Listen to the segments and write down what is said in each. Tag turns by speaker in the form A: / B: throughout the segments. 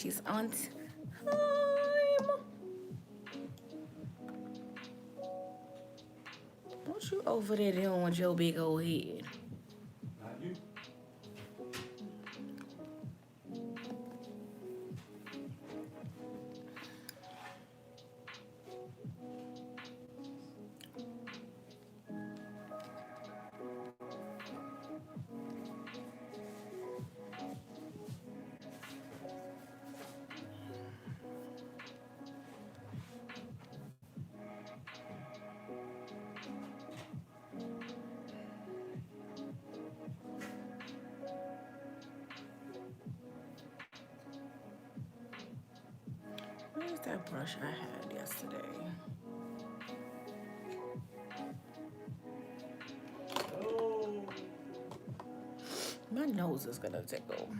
A: She's on time. What you over there doing with your big old head?
B: Not you.
A: Where's that brush I had yesterday?
B: Oh.
A: My nose is gonna tickle.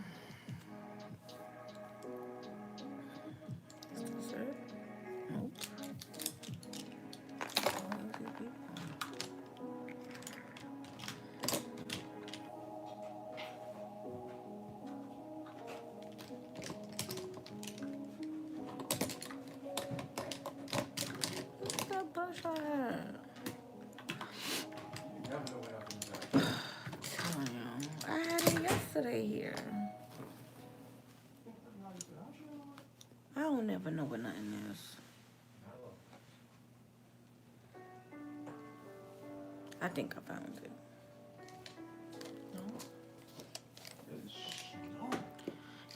A: Is this it? Nope. Where's that brush I had?
B: You never know what happens.
A: I had it yesterday here. I don't never know what nothing is. I think I found it. No.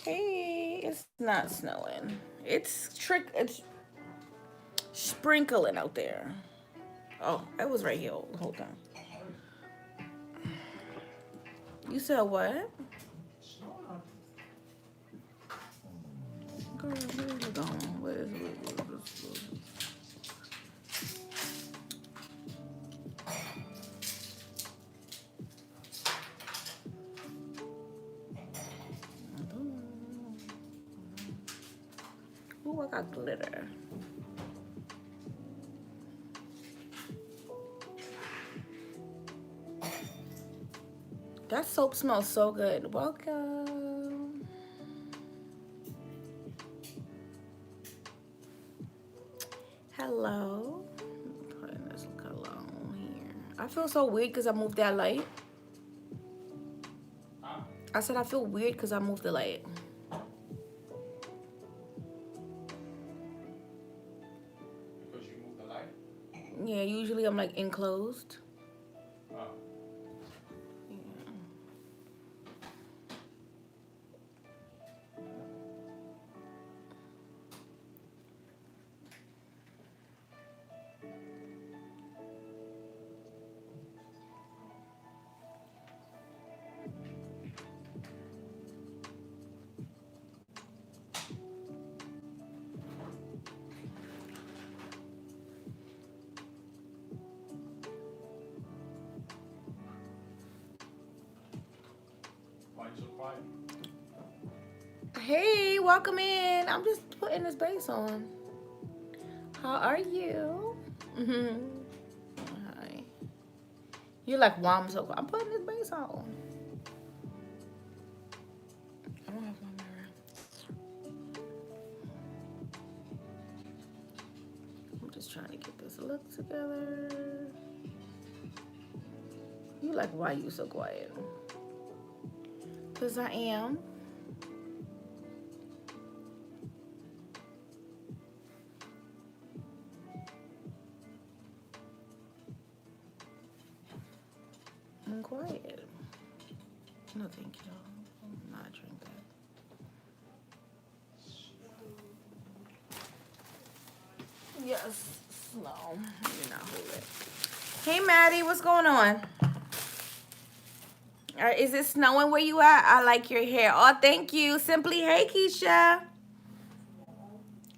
A: Hey, it's not snowing. It's sprinkling out there. Oh, it was right here. Hold on. You said what? Girl, where is it going? Where is it? Ooh, I got glitter. That soap smells so good. Welcome. Hello. Putting this cologne here. I feel so weird because I moved that light. I said I feel weird because I moved the light.
B: Because you moved the light?
A: Yeah, usually I'm like enclosed.
B: Oh. Why you so quiet?
A: Hey, welcome in. I'm just putting this base on. How are you? Hi. You're like, wow, I'm putting this base on. I don't have my mirror. I'm just trying to get this look together. You like, why you so quiet? Because I am. I'm quiet. No, thank you. I'm not drink that. Yes, slow. You're not hold it. Hey, Maddie, what's going on? Is it snowing where you at? I like your hair. Oh, thank you. Simply, hey, Keisha.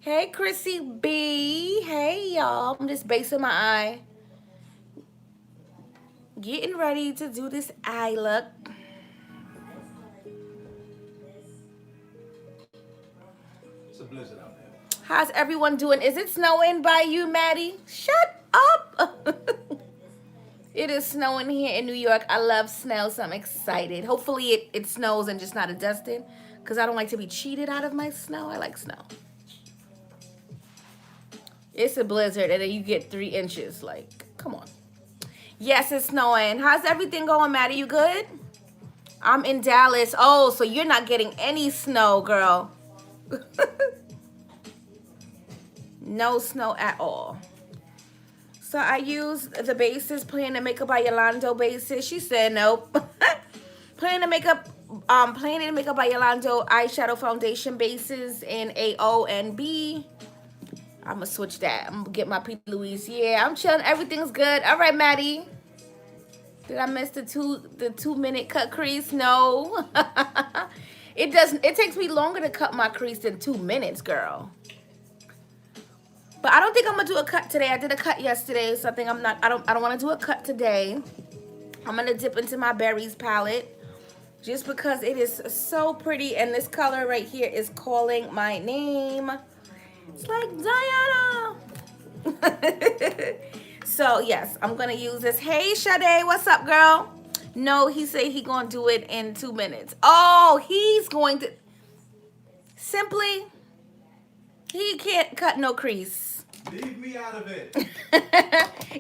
A: Hey, Chrissy B. Hey, y'all. I'm just basing my eye. Getting ready to do this eye look.
B: It's a blizzard out there.
A: How's everyone doing? Is it snowing by you, Maddie? Shut up. It is snowing here in New York. I love snow, so I'm excited. Hopefully it snows and just not a dusting, because I don't like to be cheated out of my snow. I like snow. It's a blizzard, and then you get 3 inches. Like, come on. Yes, it's snowing. How's everything going, Maddie? You good? I'm in Dallas. Oh, so you're not getting any snow, girl. No snow at all. So I use the bases, Playing the Makeup by Yolando bases. She said nope. Playing the Makeup by Yolando eyeshadow foundation bases in AO and B. I'm gonna switch that. I'm gonna get my P. Louise. Yeah, I'm chilling. Everything's good. All right, Maddie. Did I miss the 2 minute cut crease? No. It doesn't. It takes me longer to cut my crease than 2 minutes, girl. But I don't think I'm gonna do a cut today. I did a cut yesterday, so I think I don't want to do a cut today. I'm gonna dip into my berries palette just because it is so pretty, and this color right here is calling my name. It's like Diana. So yes, I'm gonna use this. Hey Sade, what's up, girl? No, he said he gonna do it in 2 minutes. Oh, he's going to simply. He can't cut no crease.
B: Leave me out of it.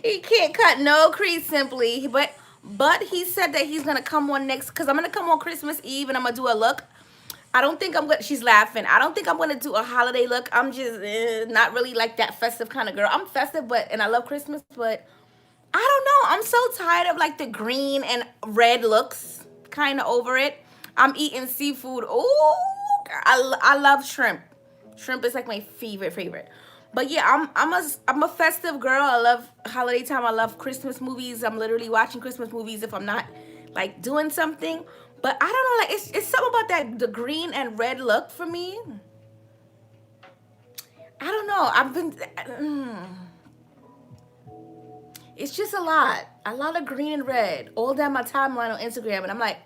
A: He can't cut no crease, simply. But he said that he's gonna come on next, because I'm gonna come on Christmas Eve and I'm gonna do a look. I don't think I'm gonna. She's laughing. I don't think I'm gonna do a holiday look. I'm just not really like that festive kind of girl. I'm festive, and I love Christmas, but I don't know. I'm so tired of like the green and red looks. Kind of over it. I'm eating seafood. Oh, I love shrimp. Shrimp is like my favorite. But yeah, I'm a festive girl. I love holiday time. I love Christmas movies. I'm literally watching Christmas movies if I'm not like doing something. But I don't know, like it's something about that the green and red look for me. I don't know. It's just a lot of green and red all down my timeline on Instagram, and I'm like,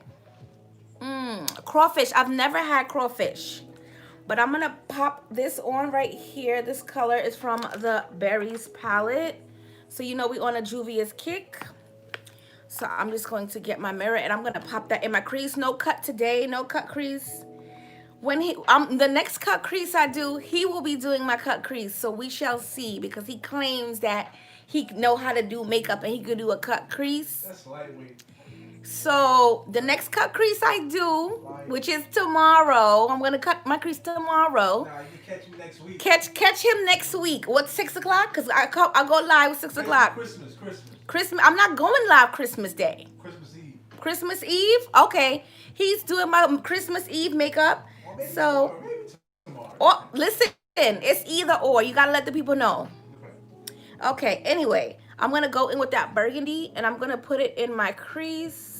A: crawfish. I've never had crawfish. But I'm going to pop this on right here. This color is from the Berries palette. So you know we on a Juvia's kick. So I'm just going to get my mirror and I'm going to pop that in my crease. No cut today. No cut crease. When the next cut crease I do, he will be doing my cut crease. So we shall see, because he claims that he know how to do makeup and he could do a cut crease.
B: That's lightweight.
A: So the next cut crease I do, which is tomorrow, I'm gonna cut my crease tomorrow.
B: Nah, you catch me next week.
A: Catch him next week. What, 6 o'clock? Cause I go live at 6 o'clock. Christmas. I'm not going live Christmas Day.
B: Christmas Eve.
A: Christmas Eve. Okay, he's doing my Christmas Eve makeup.
B: Maybe
A: So,
B: tomorrow.
A: Oh, listen, it's either or. You gotta let the people know. Okay. Anyway, I'm gonna go in with that burgundy and I'm gonna put it in my crease.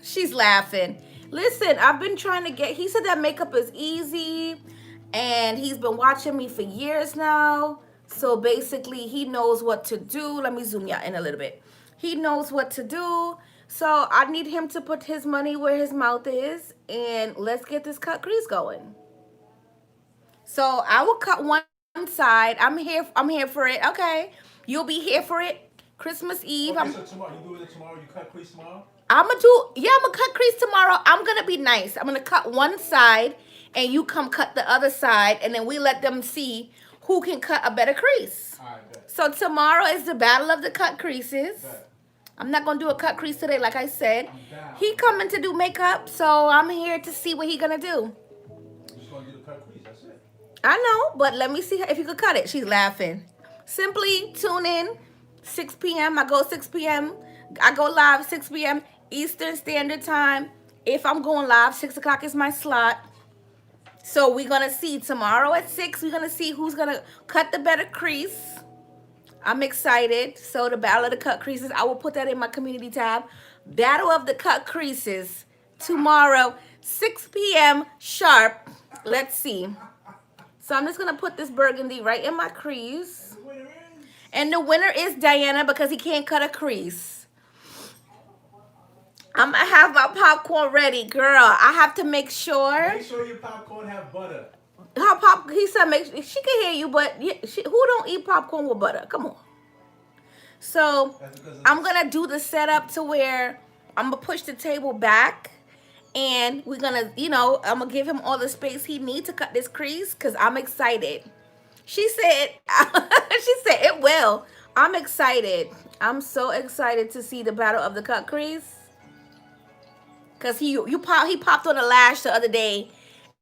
A: She's laughing. Listen, I've been trying to get, he said that makeup is easy and he's been watching me for years now. So basically he knows what to do. Let me zoom you in a little bit. He knows what to do. So I need him to put his money where his mouth is, and let's get this cut crease going. So I will cut one side. I'm here for it. Okay. You'll be here for it. Christmas Eve.
B: Okay, so tomorrow, you do it tomorrow, you cut crease tomorrow?
A: I'm gonna cut crease tomorrow. I'm gonna be nice. I'm gonna cut one side and you come cut the other side, and then we let them see who can cut a better crease.
B: All right, bet.
A: So tomorrow is the battle of the cut creases.
B: Bet.
A: I'm not gonna do a cut crease today, like I said.
B: I'm down.
A: He coming to do makeup, so I'm here to see what he gonna do.
B: I'm just gonna do the cut crease, that's it.
A: I know, but let me see if you could cut it. She's laughing. Simply tune in 6 p.m. I go 6 p.m. I go live 6 p.m. Eastern Standard Time. If I'm going live, 6 o'clock is my slot. So we're going to see tomorrow at 6. We're going to see who's going to cut the better crease. I'm excited. So the Battle of the Cut Creases, I will put that in my community tab. Battle of the Cut Creases tomorrow, 6 p.m. sharp. Let's see. So I'm just going to put this burgundy right in my crease. And the winner is Diana, because he can't cut a crease. I'm going to have my popcorn ready. Girl, I have to make sure.
B: Make sure your popcorn have butter.
A: He said, she can hear you, but who don't eat popcorn with butter? Come on. So I'm going to do the setup to where I'm going to push the table back. And we're gonna, you know, I'm gonna give him all the space he needs to cut this crease because I'm excited. She said, she said it will. I'm excited. I'm so excited to see the battle of the cut crease. Cause he popped on the lash the other day.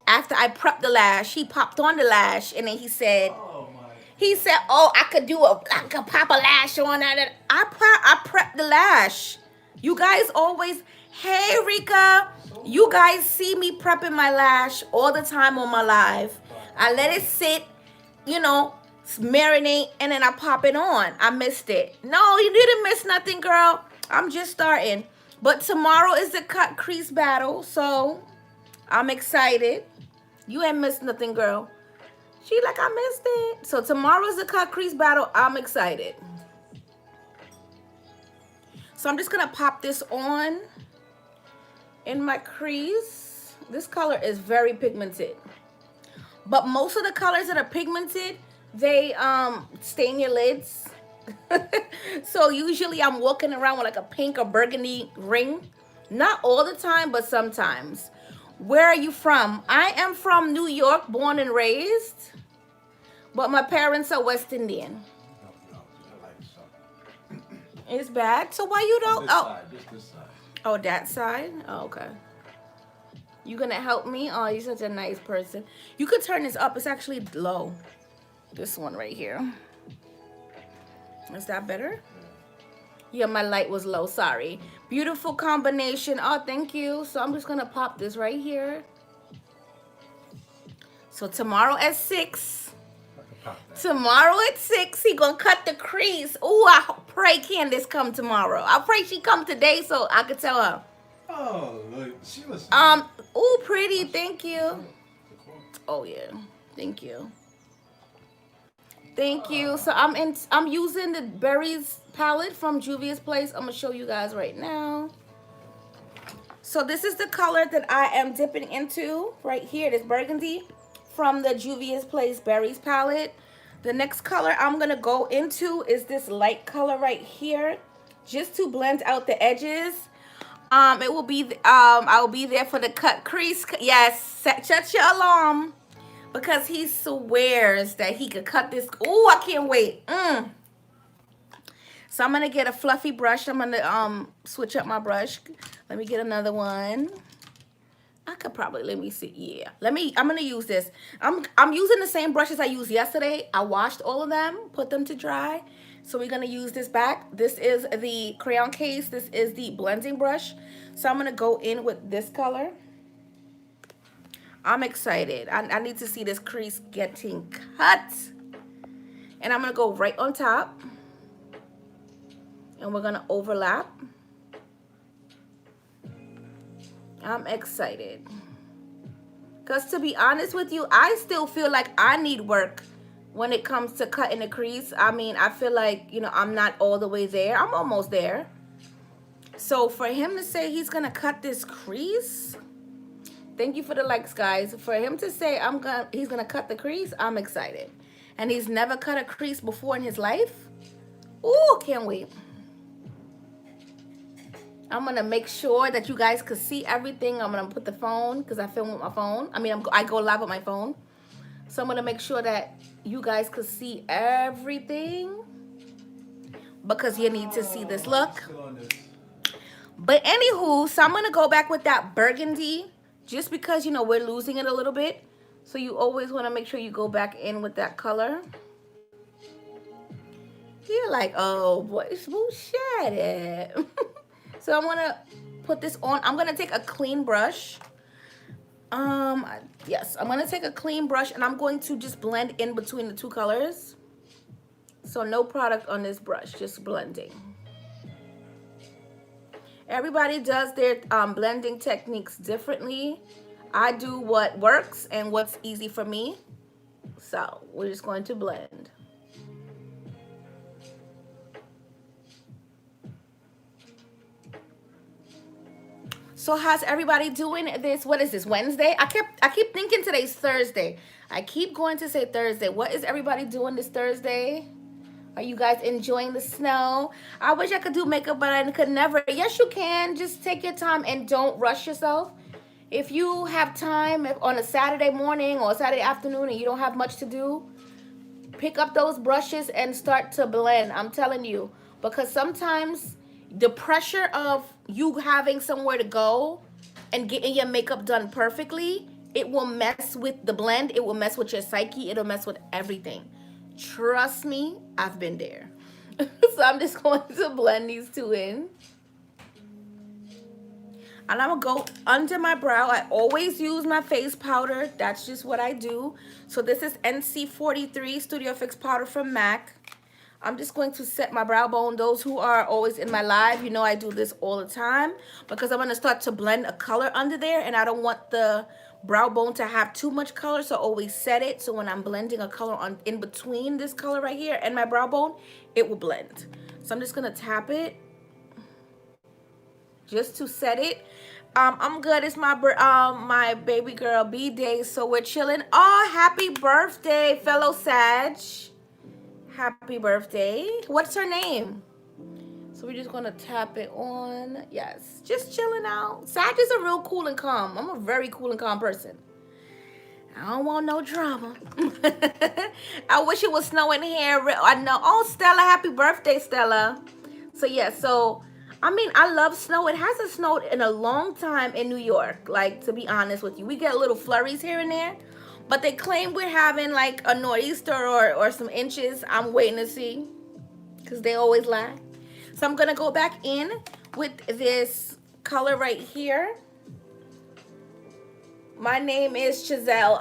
A: After I prepped the lash, he popped on the lash, and then
B: Oh my.
A: he said, "Oh, I could pop a lash on that." I prepped the lash. You guys always, hey Rika, you guys see me prepping my lash all the time on my live. I let it sit, you know, marinate, and then I pop it on. I missed it. No, you didn't miss nothing, girl. I'm just starting. But tomorrow is the cut crease battle, so I'm excited. You ain't missed nothing, girl. She like, I missed it. So tomorrow is the cut crease battle. I'm excited. So I'm just gonna pop this on in my crease. This color is very pigmented. But most of the colors that are pigmented, they stain your lids. So usually I'm walking around with like a pink or burgundy ring. Not all the time, but sometimes. Where are you from? I am from New York, born and raised. But my parents are West Indian. It's bad. So why you don't?
B: This side.
A: Oh, that side? Oh, okay. You gonna help me? Oh, you're such a nice person. You could turn this up. It's actually low. This one right here. Is that better? Yeah, my light was low. Sorry. Beautiful combination. Oh, thank you. So I'm just gonna pop this right here. So tomorrow at 6. Tomorrow at 6, he gonna cut the crease. Ooh, I pray Candace come tomorrow. I pray she come today so I could tell her.
B: Oh, look, she was.
A: Ooh, pretty. Thank you. Oh yeah, thank you. Thank you. So I'm using the Berries palette from Juvia's Place. I'm gonna show you guys right now. So this is the color that I am dipping into right here. This burgundy from the Juvia's Place Berries palette. The next color I'm gonna go into is this light color right here, just to blend out the edges. It will be I will be there for the cut crease. Yes, set your alarm. Because he swears that he could cut this. Ooh, I can't wait. So I'm gonna get a fluffy brush. I'm gonna switch up my brush. Let me get another one. I could probably, let me see. Yeah. I'm gonna use this. I'm using the same brushes I used yesterday. I washed all of them, put them to dry. So we're gonna use this back. This is the crayon case. This is the blending brush. So I'm gonna go in with this color. I'm excited. I need to see this crease getting cut. And I'm going to go right on top. And we're going to overlap. I'm excited. Because to be honest with you, I still feel like I need work when it comes to cutting the crease. I mean, I feel like, you know, I'm not all the way there. I'm almost there. So for him to say he's going to cut this crease... Thank you for the likes, guys. For him to say he's gonna cut the crease, I'm excited. And he's never cut a crease before in his life. Ooh, can't wait. I'm gonna make sure that you guys could see everything. I'm gonna put the phone, because I film with my phone. I mean, I go live with my phone. So I'm gonna make sure that you guys could see everything, because you need to see this look. But anywho, so I'm gonna go back with that burgundy. Just because, you know, we're losing it a little bit. So you always want to make sure you go back in with that color. You're like, oh, boy, smooth shut it. So I'm going to put this on. I'm going to take a clean brush. Yes, I'm going to take a clean brush. And I'm going to just blend in between the two colors. So no product on this brush, just blending. Everybody does their blending techniques differently. I do what works and what's easy for me. So we're just going to blend. So how's everybody doing this? What is this, Wednesday? I keep thinking today's Thursday. I keep going to say Thursday. What is everybody doing this Thursday? Are you guys enjoying the snow? I wish I could do makeup, but I could never. Yes, you can. Just take your time and don't rush yourself. If you have time on a Saturday morning or Saturday afternoon and you don't have much to do, pick up those brushes and start to blend. I'm telling you, because sometimes the pressure of you having somewhere to go and getting your makeup done perfectly, it will mess with the blend. It will mess with your psyche. It'll mess with everything. Trust me, I've been there. So I'm just going to blend these two in. And I'm going to go under my brow. I always use my face powder. That's just what I do. So this is NC43 Studio Fix Powder from MAC. I'm just going to set my brow bone. Those who are always in my live, you know I do this all the time because I'm going to start to blend a color under there, and I don't want the brow bone to have too much color, so always set it so when I'm blending a color on in between this color right here and my brow bone, it will blend. So I'm just going to tap it just to set it. I'm good. It's my my baby girl B-Day, so we're chilling. Oh, happy birthday, fellow Sag. Happy birthday. What's her name? So we're just gonna tap it on. Yes, just chilling out. Sag is a real cool and calm. I'm a very cool and calm person. I don't want no drama. I wish it was snowing here. I know. Oh, Stella, happy birthday, Stella. So yeah, so I mean, I love snow. It hasn't snowed in a long time in New York. Like, to be honest with you, we get little flurries here and there. But they claim we're having like a nor'easter or some inches. I'm waiting to see because they always lie. So I'm going to go back in with this color right here. My name is Chazelle.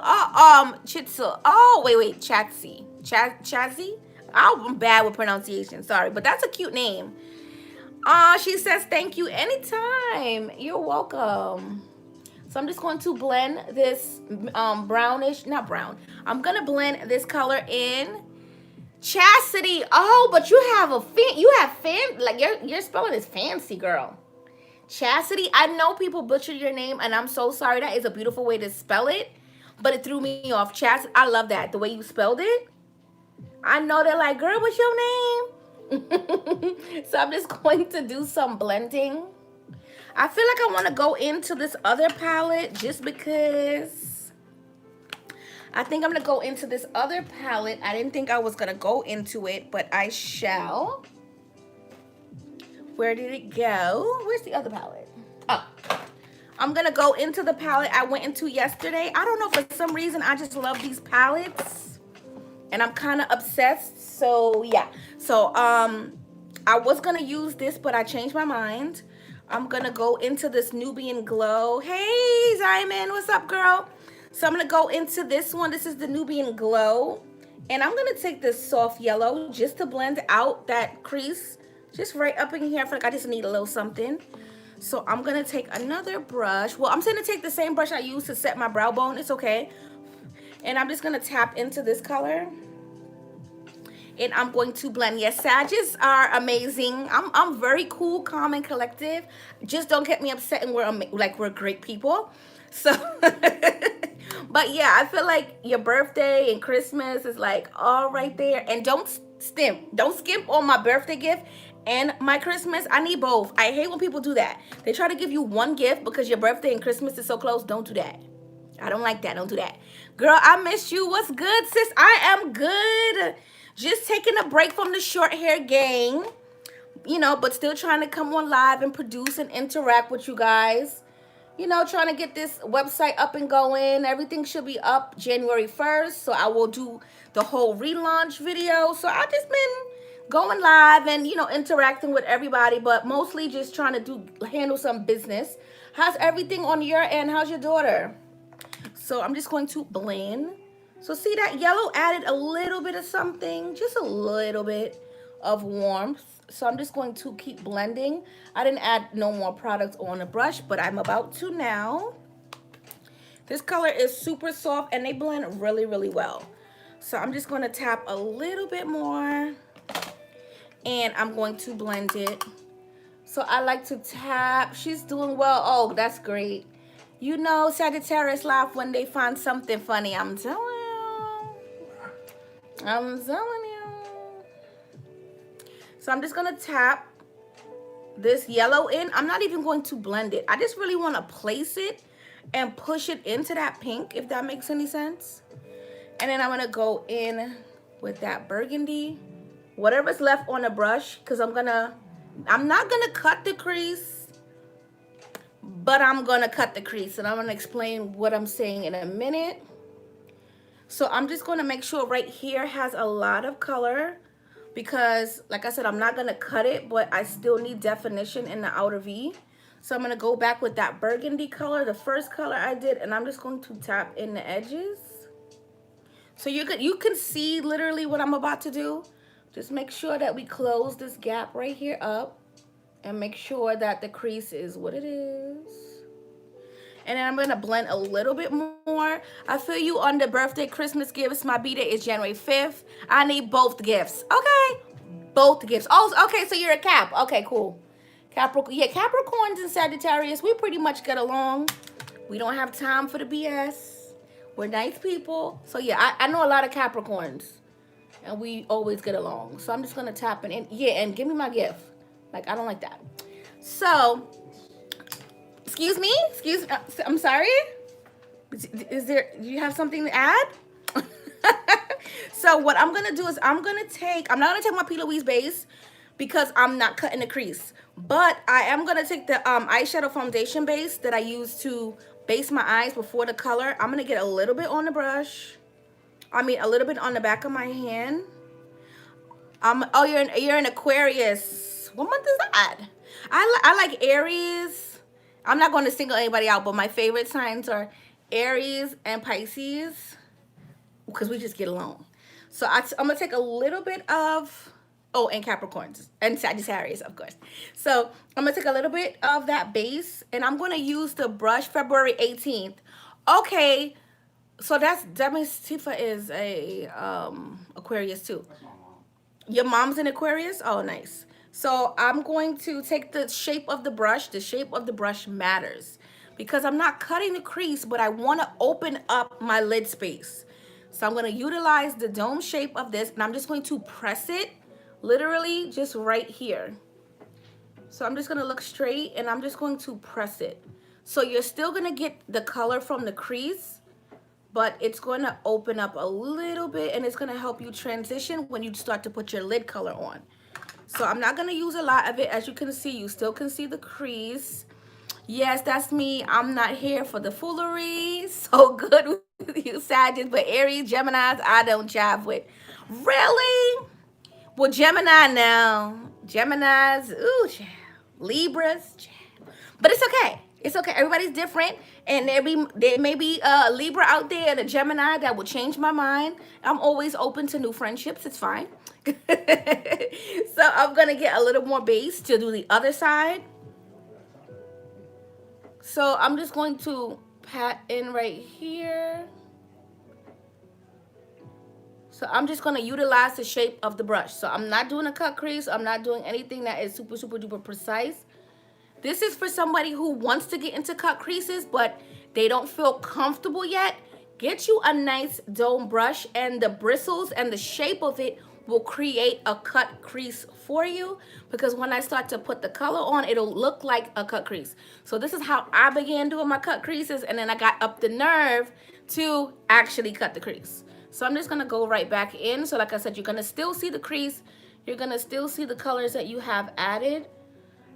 A: Chitzel. Oh, wait. Chatsy. Chazzy? I'm bad with pronunciation. Sorry, but that's a cute name. She says thank you anytime. You're welcome. So I'm just going to blend this brownish, not brown. I'm gonna blend this color in. Chastity. Oh, but you have like your spelling is fancy, girl. Chastity. I know people butcher your name, and I'm so sorry. That is a beautiful way to spell it, but it threw me off. Chastity. I love that the way you spelled it. I know they're like, girl, what's your name? So I'm just going to do some blending. I feel like I want to go into this other palette just because I think I'm going to go into this other palette. I didn't think I was going to go into it, but I shall. Where did it go? Where's the other palette? Oh, I'm going to go into the palette I went into yesterday. I don't know, for some reason, I just love these palettes. And I'm kind of obsessed. So, yeah. So, I was going to use this, but I changed my mind. I'm going to go into this Nubian Glow. Hey, Zyman, what's up, girl? So I'm going to go into this one. This is the Nubian Glow. And I'm going to take this soft yellow just to blend out that crease. Just right up in here. I feel like I just need a little something. So I'm going to take another brush. Well, I'm going to take the same brush I used to set my brow bone. It's okay. And I'm just going to tap into this color. And I'm going to blend. Yes, Sages are amazing. I'm very cool, calm, and collective. Just don't get me upset, and we're great people. So, but yeah, I feel like your birthday and Christmas is like all right there. And don't skimp on my birthday gift and my Christmas. I need both. I hate when people do that. They try to give you one gift because your birthday and Christmas is so close. Don't do that. I don't like that. Don't do that. Girl, I miss you. What's good, sis? I am good. Just taking a break from the short hair gang, you know, but still trying to come on live and produce and interact with you guys. You know, trying to get this website up and going. Everything should be up January 1st, so I will do the whole relaunch video. So I've just been going live and, you know, interacting with everybody, but mostly just trying to handle some business. How's everything on your end? How's your daughter? So I'm just going to blend. So see that yellow added a little bit of something, just a little bit of warmth. So I'm just going to keep blending. I didn't add no more products on the brush, but I'm about to now. This color is super soft and they blend really, really well. So I'm just going to tap a little bit more and I'm going to blend it. So I like to tap. She's doing well. Oh, that's great. You know, Sagittarius laugh when they find something funny. I'm telling you. So I'm just going to tap this yellow in. I'm not even going to blend it. I just really want to place it and push it into that pink, if that makes any sense. And then I'm gonna go in with that burgundy, whatever's left on the brush, because I'm not gonna cut the crease, but I'm gonna cut the crease, and I'm gonna explain what I'm saying in a minute. So I'm just gonna make sure right here has a lot of color, because like I said, I'm not gonna cut it, but I still need definition in the outer V. So I'm gonna go back with that burgundy color, the first color I did, and I'm just going to tap in the edges. So you can see literally what I'm about to do. Just make sure that we close this gap right here up, and make sure that the crease is what it is. And then I'm gonna blend a little bit more. I feel you on the birthday, Christmas gifts. My B-Day is January 5th. I need both gifts. Okay, both gifts. Oh, okay, so you're a Cap. Okay, cool. Capricorn, yeah, Capricorns and Sagittarius, we pretty much get along. We don't have time for the BS. We're nice people. So yeah, I know a lot of Capricorns, and we always get along. So I'm just gonna tap in. Yeah, and give me my gift. Like, I don't like that. So, excuse me, I'm sorry. Do you have something to add? So what I'm gonna do is I'm not gonna take my P. Louise base, because I'm not cutting the crease. But I am gonna take the eyeshadow foundation base that I use to base my eyes before the color. I'm gonna get a little bit on the brush. I mean, a little bit on the back of my hand. Oh, you're an Aquarius. What month is that? I like Aries. I'm not going to single anybody out, but my favorite signs are Aries and Pisces, because we just get along. So I'm gonna take a little bit of, oh, and Capricorns and Sagittarius, of course. So I'm gonna take a little bit of that base, and I'm gonna use the brush February 18th. Okay, so that means Tifa is a Aquarius too. Your mom's an Aquarius? Oh, nice. So I'm going to take the shape of the brush. The shape of the brush matters, because I'm not cutting the crease, but I want to open up my lid space. So I'm going to utilize the dome shape of this, and I'm just going to press it literally just right here. So I'm just going to look straight, and I'm just going to press it. So you're still going to get the color from the crease, but it's going to open up a little bit, and it's going to help you transition when you start to put your lid color on. So I'm not going to use a lot of it. As you can see, you still can see the crease. Yes, that's me. I'm not here for the foolery. So good with you, Sagittarius, but Aries, Geminis, I don't jive with. Really? Well, Gemini now. Geminis, ooh, Libras, but it's okay. It's okay. Everybody's different, and there may be a Libra out there and a Gemini that will change my mind. I'm always open to new friendships. It's fine. So I'm gonna get a little more base to do the other side. So I'm just going to pat in right here. So I'm just going to utilize the shape of the brush. So I'm not doing a cut crease. I'm not doing anything that is super, super duper precise. This is for somebody who wants to get into cut creases, but they don't feel comfortable yet. Get you a nice dome brush, and the bristles and the shape of it will create a cut crease for you, because when I start to put the color on, it'll look like a cut crease. So this is how I began doing my cut creases, and then I got up the nerve to actually cut the crease. So I'm just gonna go right back in. So like I said, you're gonna still see the crease. You're gonna still see the colors that you have added.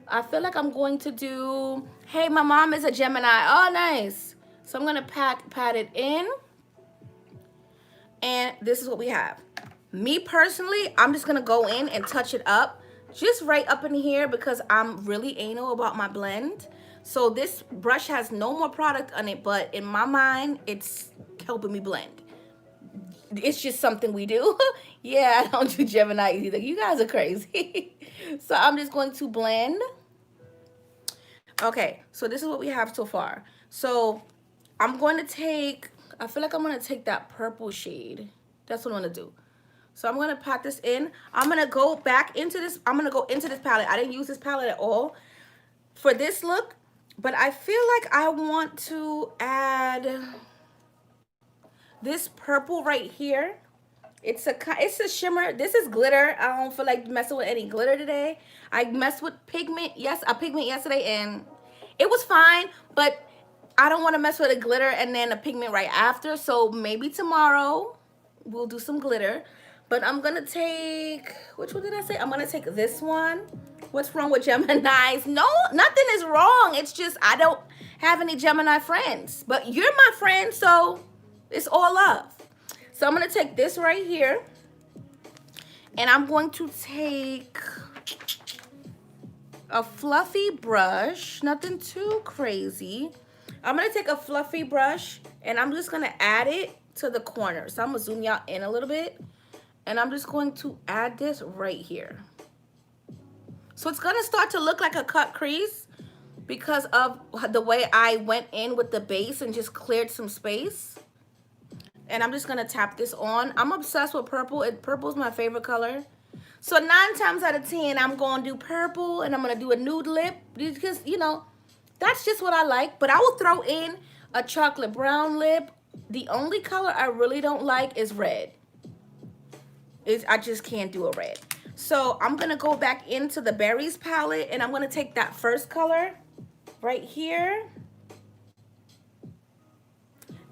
A: I feel like I'm going to do, hey, my mom is a Gemini. Oh, nice. So I'm gonna pat it in. And this is what we have. Me personally, I'm just gonna go in and touch it up, just right up in here, because I'm really anal about my blend. So this brush has no more product on it, but in my mind, it's helping me blend. It's just something we do. Yeah, I don't do Gemini either. You guys are crazy. So I'm just going to blend. Okay, so this is what we have so far. So I'm going to take, I feel like I'm going to take that purple shade. That's what I'm going to do. So I'm going to pat this in. I'm going to go back into this. I'm going to go into this palette. I didn't use this palette at all for this look, but I feel like I want to add this purple right here. It's a shimmer. This is glitter. I don't feel like messing with any glitter today. I messed with pigment. Yes, a pigment yesterday, and it was fine, but I don't want to mess with the glitter and then the pigment right after. So maybe tomorrow we'll do some glitter. But I'm going to take, which one did I say? I'm going to take this one. What's wrong with Geminis? No, nothing is wrong. It's just I don't have any Gemini friends. But you're my friend, so it's all love. So I'm going to take this right here. And I'm going to take a fluffy brush. Nothing too crazy. I'm going to take a fluffy brush and I'm just going to add it to the corner. So I'm going to zoom y'all in a little bit. And I'm just going to add this right here. So it's going to start to look like a cut crease because of the way I went in with the base and just cleared some space. And I'm just going to tap this on. I'm obsessed with purple. Purple is my favorite color. So 9 times out of 10, I'm going to do purple and I'm going to do a nude lip because, you know, that's just what I like. But I will throw in a chocolate brown lip. The only color I really don't like is red. I just can't do a red. So I'm going to go back into the Berries palette and I'm going to take that first color right here.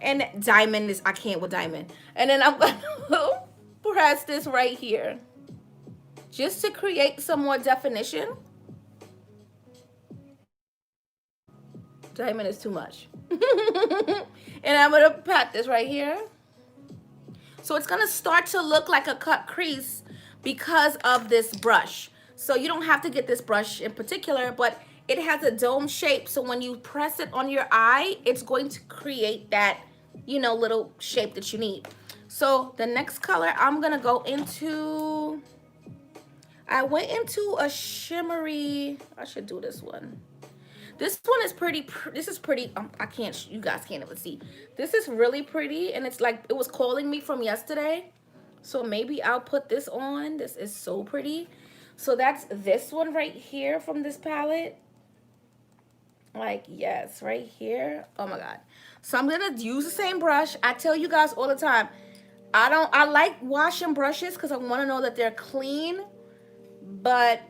A: And diamond is, I can't with diamond. And then I'm going to press this right here. Just to create some more definition. Diamond is too much. And I'm going to pat this right here. So it's going to start to look like a cut crease because of this brush. So you don't have to get this brush in particular, but it has a dome shape. So when you press it on your eye, it's going to create that, you know, little shape that you need. So the next color I'm going to go into, I went into a shimmery, I should do this one. This one is pretty, this is pretty, I can't, you guys can't even see. This is really pretty and it's like, it was calling me from yesterday. So maybe I'll put this on. This is so pretty. So that's this one right here from this palette. Like, yes, right here. Oh my God. So I'm gonna use the same brush. I tell you guys all the time, I like washing brushes because I wanna know that they're clean, but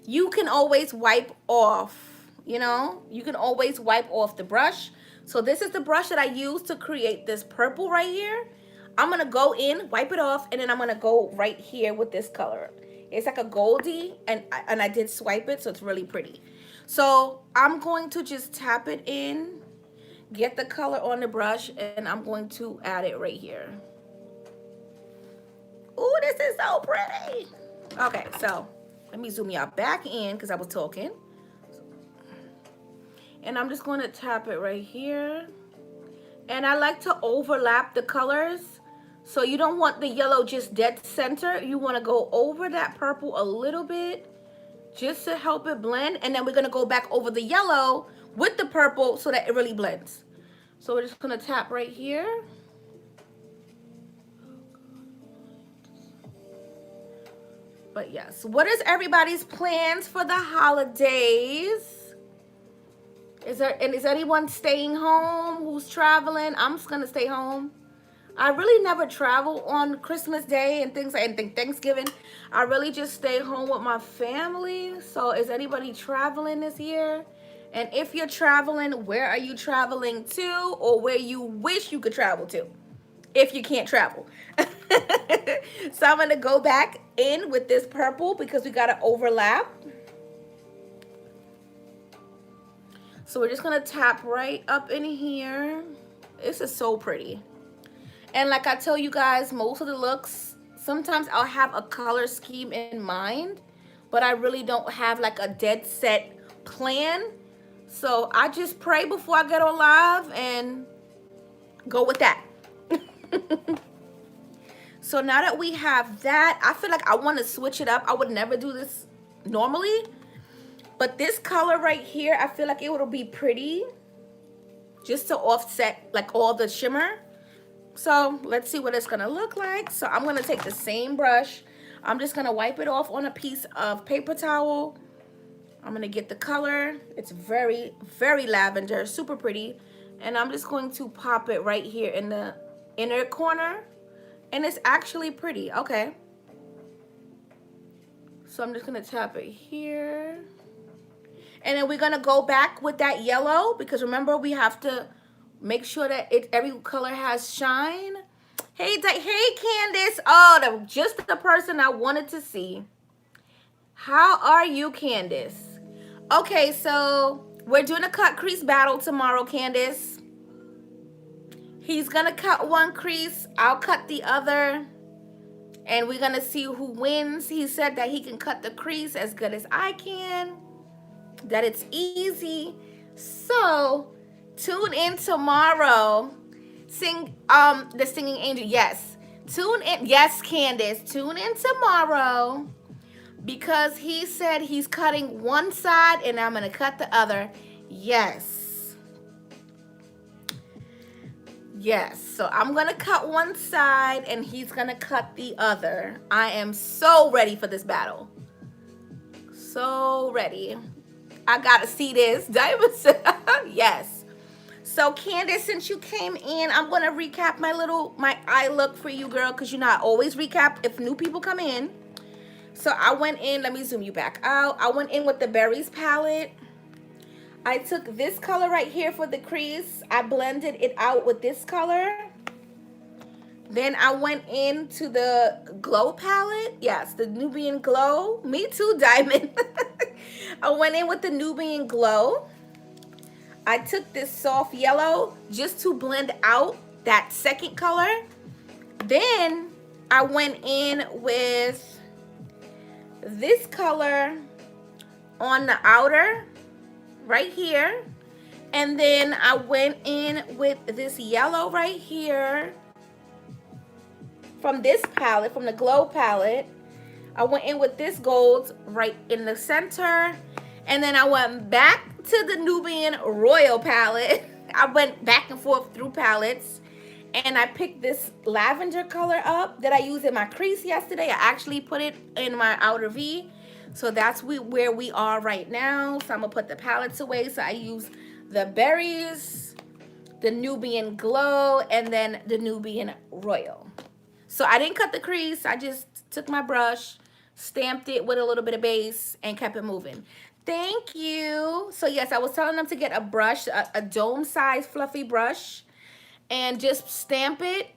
A: you can always wipe off, you know? You can always wipe off the brush. So this is the brush that I use to create this purple right here. I'm going to go in, wipe it off, and then I'm going to go right here with this color. It's like a goldie, and I did swipe it, so it's really pretty. So I'm going to just tap it in, get the color on the brush, and I'm going to add it right here. Ooh, this is so pretty. Okay, so let me zoom y'all back in because I was talking. And I'm just going to tap it right here. And I like to overlap the colors. So you don't want the yellow just dead center. You want to go over that purple a little bit just to help it blend. And then we're going to go back over the yellow with the purple so that it really blends. So we're just going to tap right here. But yes, what is everybody's plans for the holidays? Is anyone staying home who's traveling? I'm just gonna stay home. I really never travel on Christmas Day and things like Thanksgiving. I really just stay home with my family. So is anybody traveling this year? And if you're traveling, where are you traveling to, or where you wish you could travel to if you can't travel? So I'm gonna go back in with this purple because we gotta overlap. So we're just gonna tap right up in here. This is so pretty. And like I tell you guys, most of the looks, sometimes I'll have a color scheme in mind, but I really don't have like a dead set plan. So I just pray before I get on live and go with that. So now that we have that, I feel like I want to switch it up. I would never do this normally, but this color right here, I feel like it would be pretty just to offset like all the shimmer. So let's see what it's gonna look like. So I'm gonna take the same brush. I'm just gonna wipe it off on a piece of paper towel. I'm gonna get the color. It's very, very lavender, super pretty. And I'm just going to pop it right here in the inner corner. And it's actually pretty, okay. So I'm just gonna tap it here. And then we're gonna go back with that yellow because remember we have to make sure that every color has shine. Hey, hey, Candace. Oh, just the person I wanted to see. How are you, Candace? Okay, so we're doing a cut crease battle tomorrow, Candace. He's gonna cut one crease. I'll cut the other. And we're gonna see who wins. He said that he can cut the crease as good as I can. That it's easy. So tune in tomorrow. Sing the singing angel. Yes. Tune in. Yes, Candace. Tune in tomorrow. Because he said he's cutting one side and I'm gonna cut the other. Yes. Yes. So I'm gonna cut one side and he's gonna cut the other. I am so ready for this battle. So ready. I gotta see this. Diamonds. Yes. So Candace, since you came in, I'm gonna recap my eye look for you, girl, because you know I always recap if new people come in. So I went in, let me zoom you back out. I went in with the Berries palette. I took this color right here for the crease. I blended it out with this color. Then I went into the Glow palette. Yes, the Nubian Glow. Me too, Diamond. I went in with the Nubian Glow. I took this soft yellow just to blend out that second color. Then I went in with this color on the outer right here. And then I went in with this yellow right here from this palette, from the Glow palette. I went in with this gold right in the center. And then I went back to the Nubian Royal palette. I went back and forth through palettes. And I picked this lavender color up that I used in my crease yesterday. I actually put it in my outer V. So that's where we are right now. So I'm going to put the palettes away. So I use the Berries, the Nubian Glow, and then the Nubian Royal. So I didn't cut the crease. I just took my brush, stamped it with a little bit of base, and kept it moving. Thank you. So yes, I was telling them to get a brush, a dome-sized fluffy brush, and just stamp it,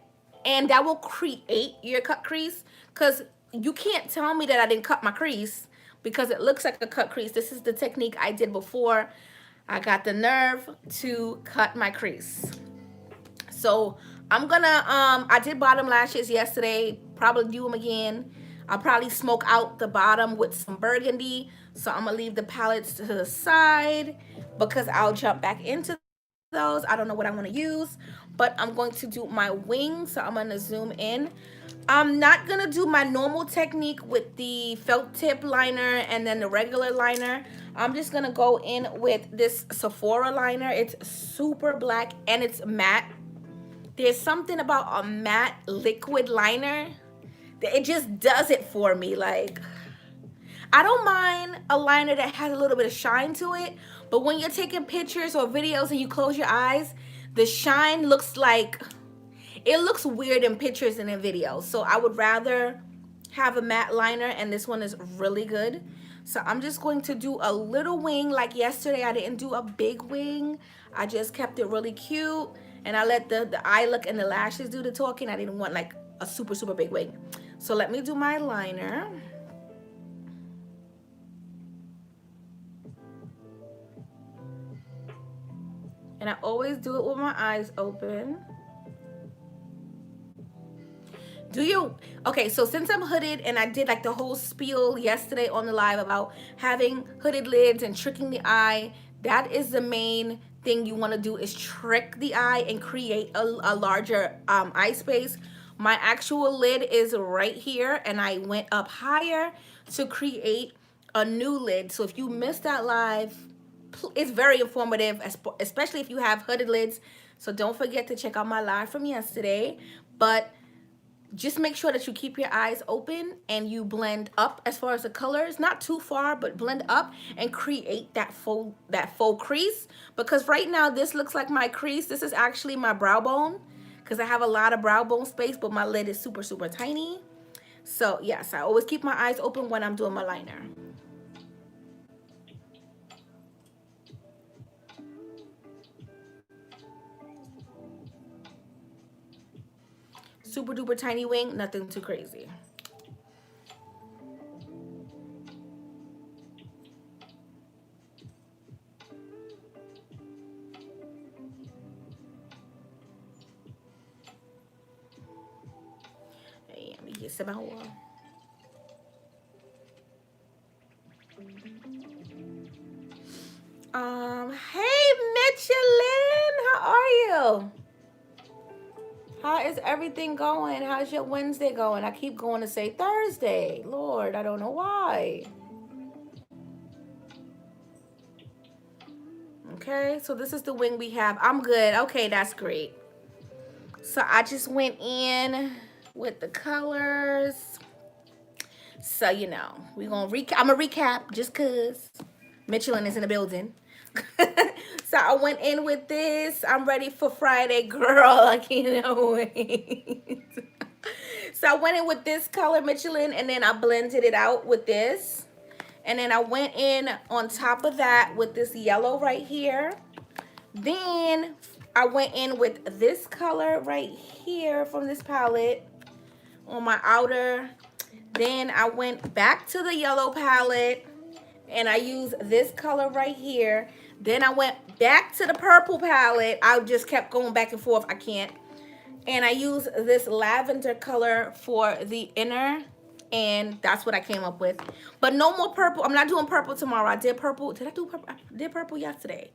A: and that will create your cut crease. Because you can't tell me that I didn't cut my crease because it looks like a cut crease. This is the technique I did before I got the nerve to cut my crease. So I'm gonna, I did bottom lashes yesterday, probably do them again. I'll probably smoke out the bottom with some burgundy. So I'm gonna leave the palettes to the side because I'll jump back into those. I don't know what I want to use, but I'm going to do my wings. So I'm gonna zoom in. I'm not gonna do my normal technique with the felt tip liner and then the regular liner. I'm just gonna go in with this Sephora liner. It's super black and it's matte. There's something about a matte liquid liner that it just does it for me. Like, I don't mind a liner that has a little bit of shine to it, but when you're taking pictures or videos and you close your eyes, the shine looks like, it looks weird in pictures and in videos. So I would rather have a matte liner, and this one is really good. So I'm just going to do a little wing. Like yesterday, I didn't do a big wing. I just kept it really cute, and I let the eye look and the lashes do the talking. I didn't want like a super, super big wing. So let me do my liner. And I always do it with my eyes open. Okay, so since I'm hooded and I did like the whole spiel yesterday on the live about having hooded lids and tricking the eye, that is the main thing you want to do, is trick the eye and create a larger eye space. My actual lid is right here, and I went up higher to create a new lid. So if you missed that live, it's very informative, especially if you have hooded lids. So don't forget to check out my live from yesterday. But just make sure that you keep your eyes open and you blend up as far as the colors, not too far, but blend up and create that faux crease. Because right now this looks like my crease. This is actually my brow bone because I have a lot of brow bone space, but my lid is super, super tiny. So yes, I always keep my eyes open when I'm doing my liner. super duper tiny wing, nothing too crazy. Hey, let me get some more. Hey Michelin, how are you? How is everything going? How's your Wednesday going? I keep going to say Thursday. Lord, I don't know why. Okay, so this is the wing we have. I'm good. Okay, that's great. So I just went in with the colors. So, you know, we're going to recap. I'm going to recap just because Michelin is in the building. So I went in with this. I'm ready for Friday, girl. I can't wait. So I went in with this color, Michelin, and then I blended it out with this. And then I went in on top of that with this yellow right here. Then I went in with this color right here from this palette on my outer. Then I went back to the yellow palette and I used this color right here. Then I went back to the purple palette. I just kept going back and forth. I can't. And I used this lavender color for the inner. And that's what I came up with. But no more purple. I'm not doing purple tomorrow. I did purple. Did I do purple? I did purple yesterday.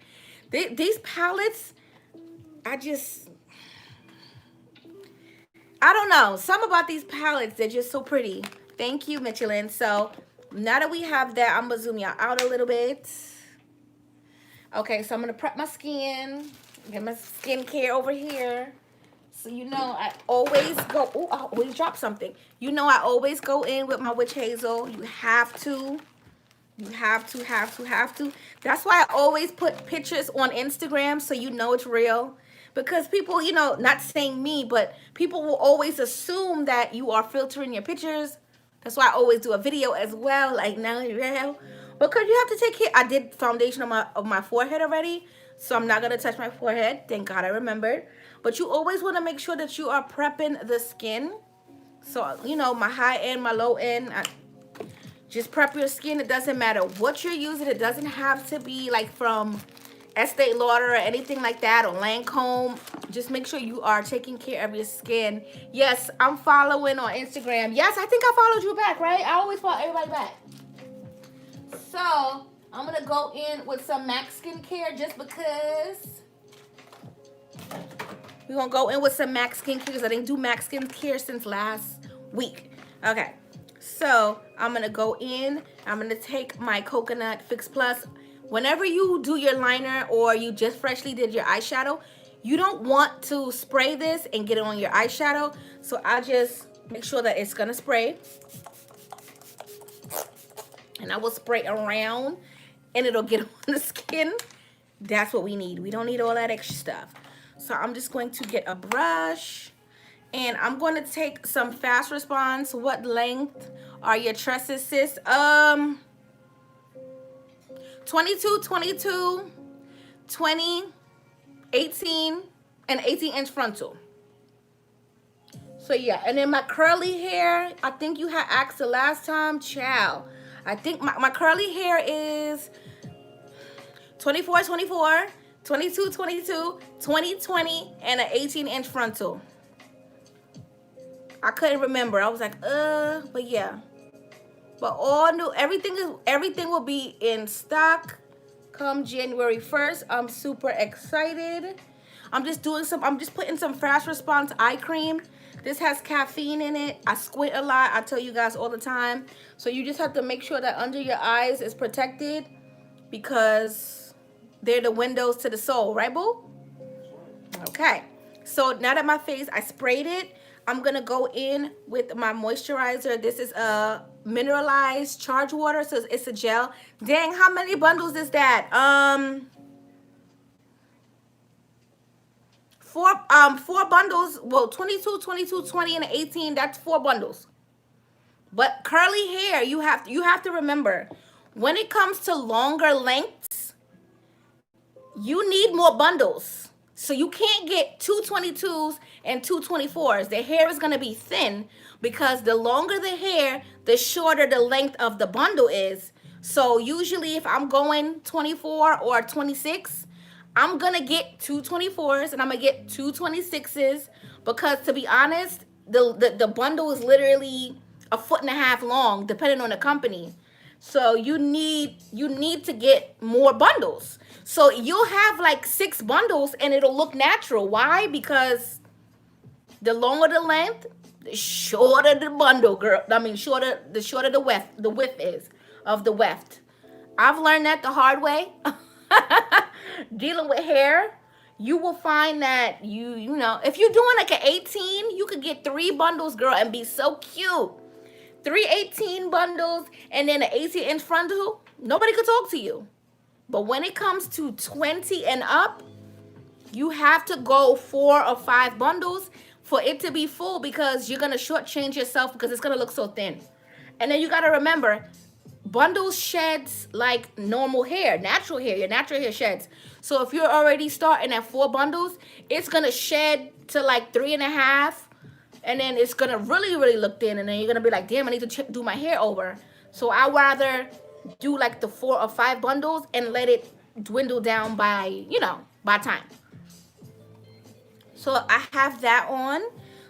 A: These palettes, I don't know. Some about these palettes, they're just so pretty. Thank you, Michelin. So now that we have that, I'm going to zoom y'all out a little bit. Okay, so I'm going to prep my skin. Get my skincare over here. So you know I always go, oh, I always drop something. You know I always go in with my witch hazel. You have to. You have to. That's why I always put pictures on Instagram so you know it's real. Because people, you know, not saying me, but people will always assume that you are filtering your pictures. That's why I always do a video as well, like now real. Because you have to take care. I did foundation on my forehead already, so I'm not going to touch my forehead. Thank God I remembered. But you always want to make sure that you are prepping the skin. So, you know, my high end, my low end, just prep your skin. It doesn't matter what you're using. It doesn't have to be like from Estee Lauder or anything like that, or Lancome. Just make sure you are taking care of your skin. Yes, I'm following on Instagram. Yes, I think I followed you back, right? I always follow everybody back. So, I'm going to go in with some MAC skincare just because. We're going to go in with some MAC skincare because I didn't do MAC skincare since last week. Okay. So, I'm going to go in. I'm going to take my Coconut Fix Plus. Whenever you do your liner or you just freshly did your eyeshadow, you don't want to spray this and get it on your eyeshadow. So, I'll just make sure that it's going to spray. And I will spray around and it'll get on the skin. That's what we need. We don't need all that extra stuff. So I'm just going to get a brush and I'm going to take some fast response. What length are your tresses, sis? 22, 22, 20, 18, and 18-inch frontal. So yeah, and then my curly hair, I think you had asked the last time, child. I think my curly hair is 24, 24, 22, 22, 20, 20, and an 18-inch frontal. I couldn't remember. I was like, but yeah. But all new, everything will be in stock come January 1st. I'm super excited. I'm just putting some fast response eye cream. This has caffeine in it. I squint a lot. I tell you guys all the time. So you just have to make sure that under your eyes is protected because they're the windows to the soul, right, boo? Okay. So now that my face, I sprayed it, I'm going to go in with my moisturizer. This is a mineralized charge water, so it's a gel. Dang, how many bundles is that? Four bundles. Well, 22, 22, 20, and 18. That's 4 bundles. But curly hair, you have to remember, when it comes to longer lengths, you need more bundles. So you can't get two 22s and two 24s. The hair is going to be thin because the longer the hair, the shorter the length of the bundle is. So usually if I'm going 24 or 26, I'm going to get two 24s and I'm going to get two 26s because, to be honest, the bundle is literally a foot and a half long depending on the company. So you need to get more bundles. So you'll have like 6 bundles and it'll look natural. Why? Because the longer the length, the shorter the bundle, girl. I mean, the shorter the width is of the weft. I've learned that the hard way. Dealing with hair, you will find that you know, if you're doing like an 18, you could get 3 bundles, girl, and be so cute. 3 18 bundles and then an 18-inch frontal, nobody could talk to you. But when it comes to 20 and up, you have to go 4 or 5 bundles for it to be full because you're going to shortchange yourself because it's going to look so thin. And then you got to remember, bundles sheds like normal hair, natural hair. Your natural hair sheds. So if you're already starting at 4 bundles, it's going to shed to like 3.5. And then it's going to really, really look thin. And then you're going to be like, damn, I need to do my hair over. So I rather do like the 4 or 5 bundles and let it dwindle down by, you know, by time. So I have that on.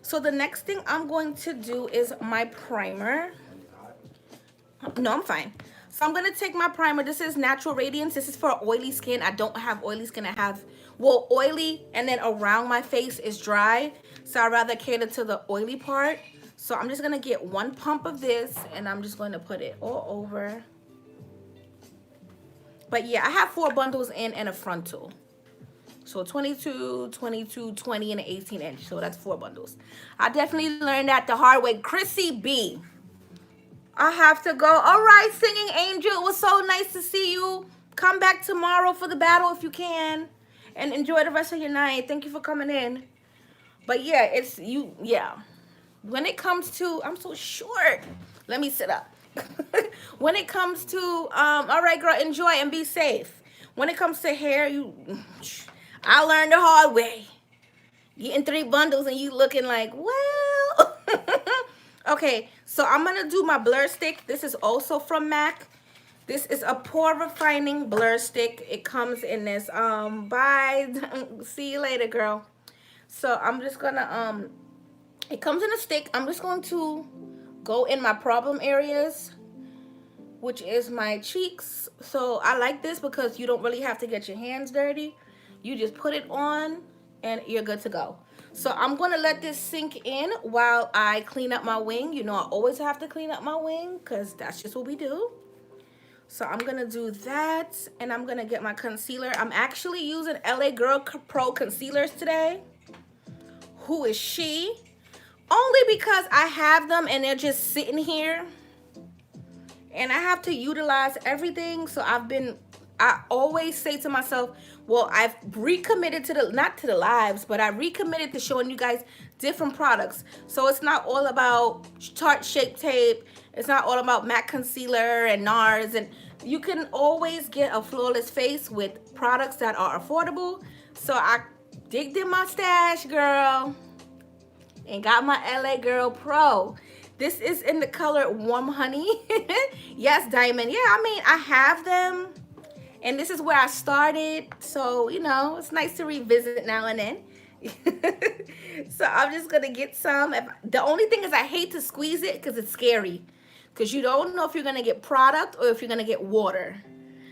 A: So the next thing I'm going to do is my primer. No, I'm fine. So I'm going to take my primer. This is Natural Radiance. This is for oily skin. I don't have oily skin. I have, well, oily and then around my face is dry. So I'd rather cater to the oily part. So I'm just going to get 1 pump of this and I'm just going to put it all over. But yeah, I have 4 bundles in and a frontal. So 22, 22, 20, and an 18-inch. So that's 4 bundles. I definitely learned that the hard way. Chrissy B. I have to go. All right, Singing Angel. It was so nice to see you. Come back tomorrow for the battle if you can. And enjoy the rest of your night. Thank you for coming in. But yeah, it's you. Yeah. When it comes to, I'm so short. Let me sit up. When it comes to, all right, girl, enjoy and be safe. When it comes to hair, I learned the hard way. Getting 3 bundles and you looking like, well. Okay, so I'm going to do my blur stick. This is also from MAC. This is a pore refining blur stick. It comes in this, bye. See you later, girl. So I'm just going to, it comes in a stick. I'm just going to go in my problem areas, which is my cheeks. So I like this because you don't really have to get your hands dirty. You just put it on and you're good to go. So I'm going to let this sink in while I clean up my wing. You know, I always have to clean up my wing because that's just what we do. So I'm going to do that and I'm going to get my concealer. I'm actually using LA Girl Pro concealers today. Who is she? Only because I have them and they're just sitting here. And I have to utilize everything. So I always say to myself, well, I've recommitted to not to the lives, but I recommitted to showing you guys different products. So it's not all about Tarte Shape Tape. It's not all about MAC Concealer and NARS. And you can always get a flawless face with products that are affordable. So I digged in my stash, girl, and got my LA Girl Pro. This is in the color Warm Honey. Yes, Diamond. Yeah, I mean, I have them. And this is where I started. So, you know, it's nice to revisit now and then. So I'm just going to get some. The only thing is I hate to squeeze it because it's scary. Because you don't know if you're going to get product or if you're going to get water.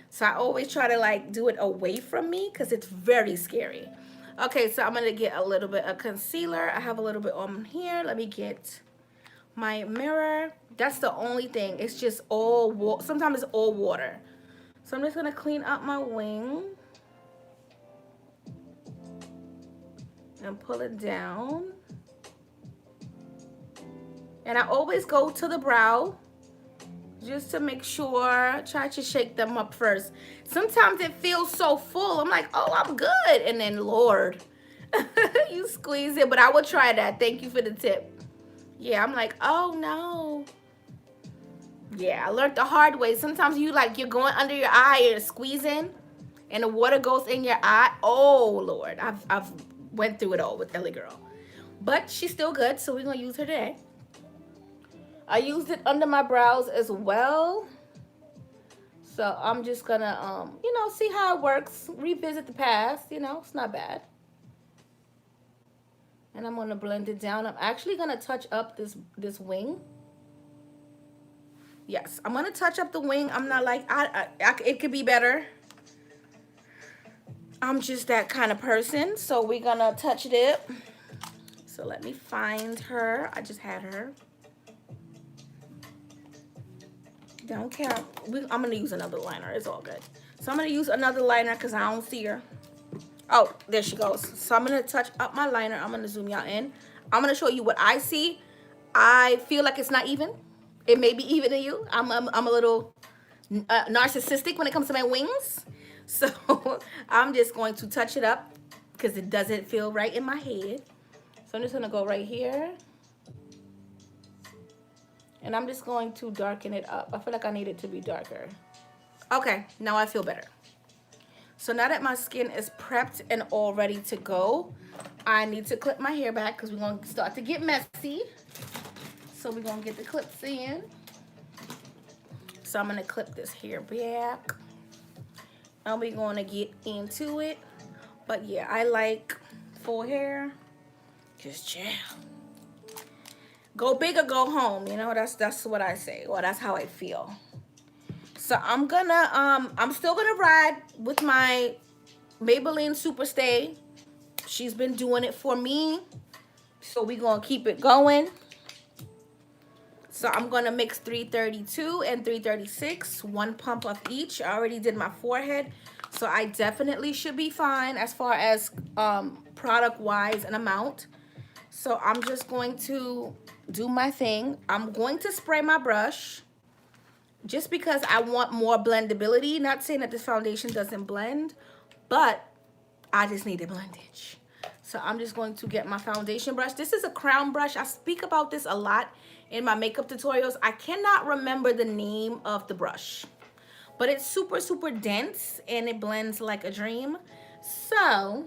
A: So I always try to like do it away from me because it's very scary. Okay, so I'm going to get a little bit of concealer. I have a little bit on here. Let me get my mirror. That's the only thing. It's just all water. Sometimes it's all water. So I'm just going to clean up my wing and pull it down. And I always go to the brow just to make sure, try to shake them up first. Sometimes it feels so full. I'm like, oh, I'm good. And then, Lord, you squeeze it. But I will try that. Thank you for the tip. Yeah, I'm like, oh, no. Yeah, I learned the hard way. Sometimes you're going under your eye and squeezing. and the water goes in your eye. Oh Lord, I've went through it all with Ellie girl, but she's still good, so we're gonna use her today. I used it under my brows as well, so I'm just gonna you know, see how it works, revisit the past. You know, it's not bad. And I'm gonna blend it down. I'm actually gonna touch up this wing. Yes, I'm gonna touch up the wing. I'm not like it could be better. I'm just that kind of person. So we're gonna touch it up. So let me find her. I just had her. Don't count. I'm gonna use another liner. It's all good. So I'm gonna use another liner because I don't see her. Oh, there she goes. So I'm gonna touch up my liner. I'm gonna zoom y'all in. I'm gonna show you what I see. I feel like it's not even. It may be even to you. I'm a little narcissistic when it comes to my wings. So I'm just going to touch it up because it doesn't feel right in my head. So I'm just gonna go right here. And I'm just going to darken it up. I feel like I need it to be darker. Okay, now I feel better. So now that my skin is prepped and all ready to go, I need to clip my hair back because we're going to start to get messy. So we're going to get the clips in. So I'm going to clip this hair back. And we're going to get into it. But yeah, I like full hair. Just chill. Go big or go home. You know, that's what I say. Well, that's how I feel. So I'm still gonna ride with my Maybelline Superstay. She's been doing it for me. So we're gonna keep it going. So I'm gonna mix 332 and 336, 1 pump of each. I already did my forehead. So I definitely should be fine as far as product wise and amount. So I'm just going to do my thing. I'm going to spray my brush. Just because I want more blendability. Not saying that this foundation doesn't blend, but I just need a blendage. So I'm just going to get my foundation brush. This is a crown brush. I speak about this a lot in my makeup tutorials. I cannot remember the name of the brush, but it's super, super dense and it blends like a dream. So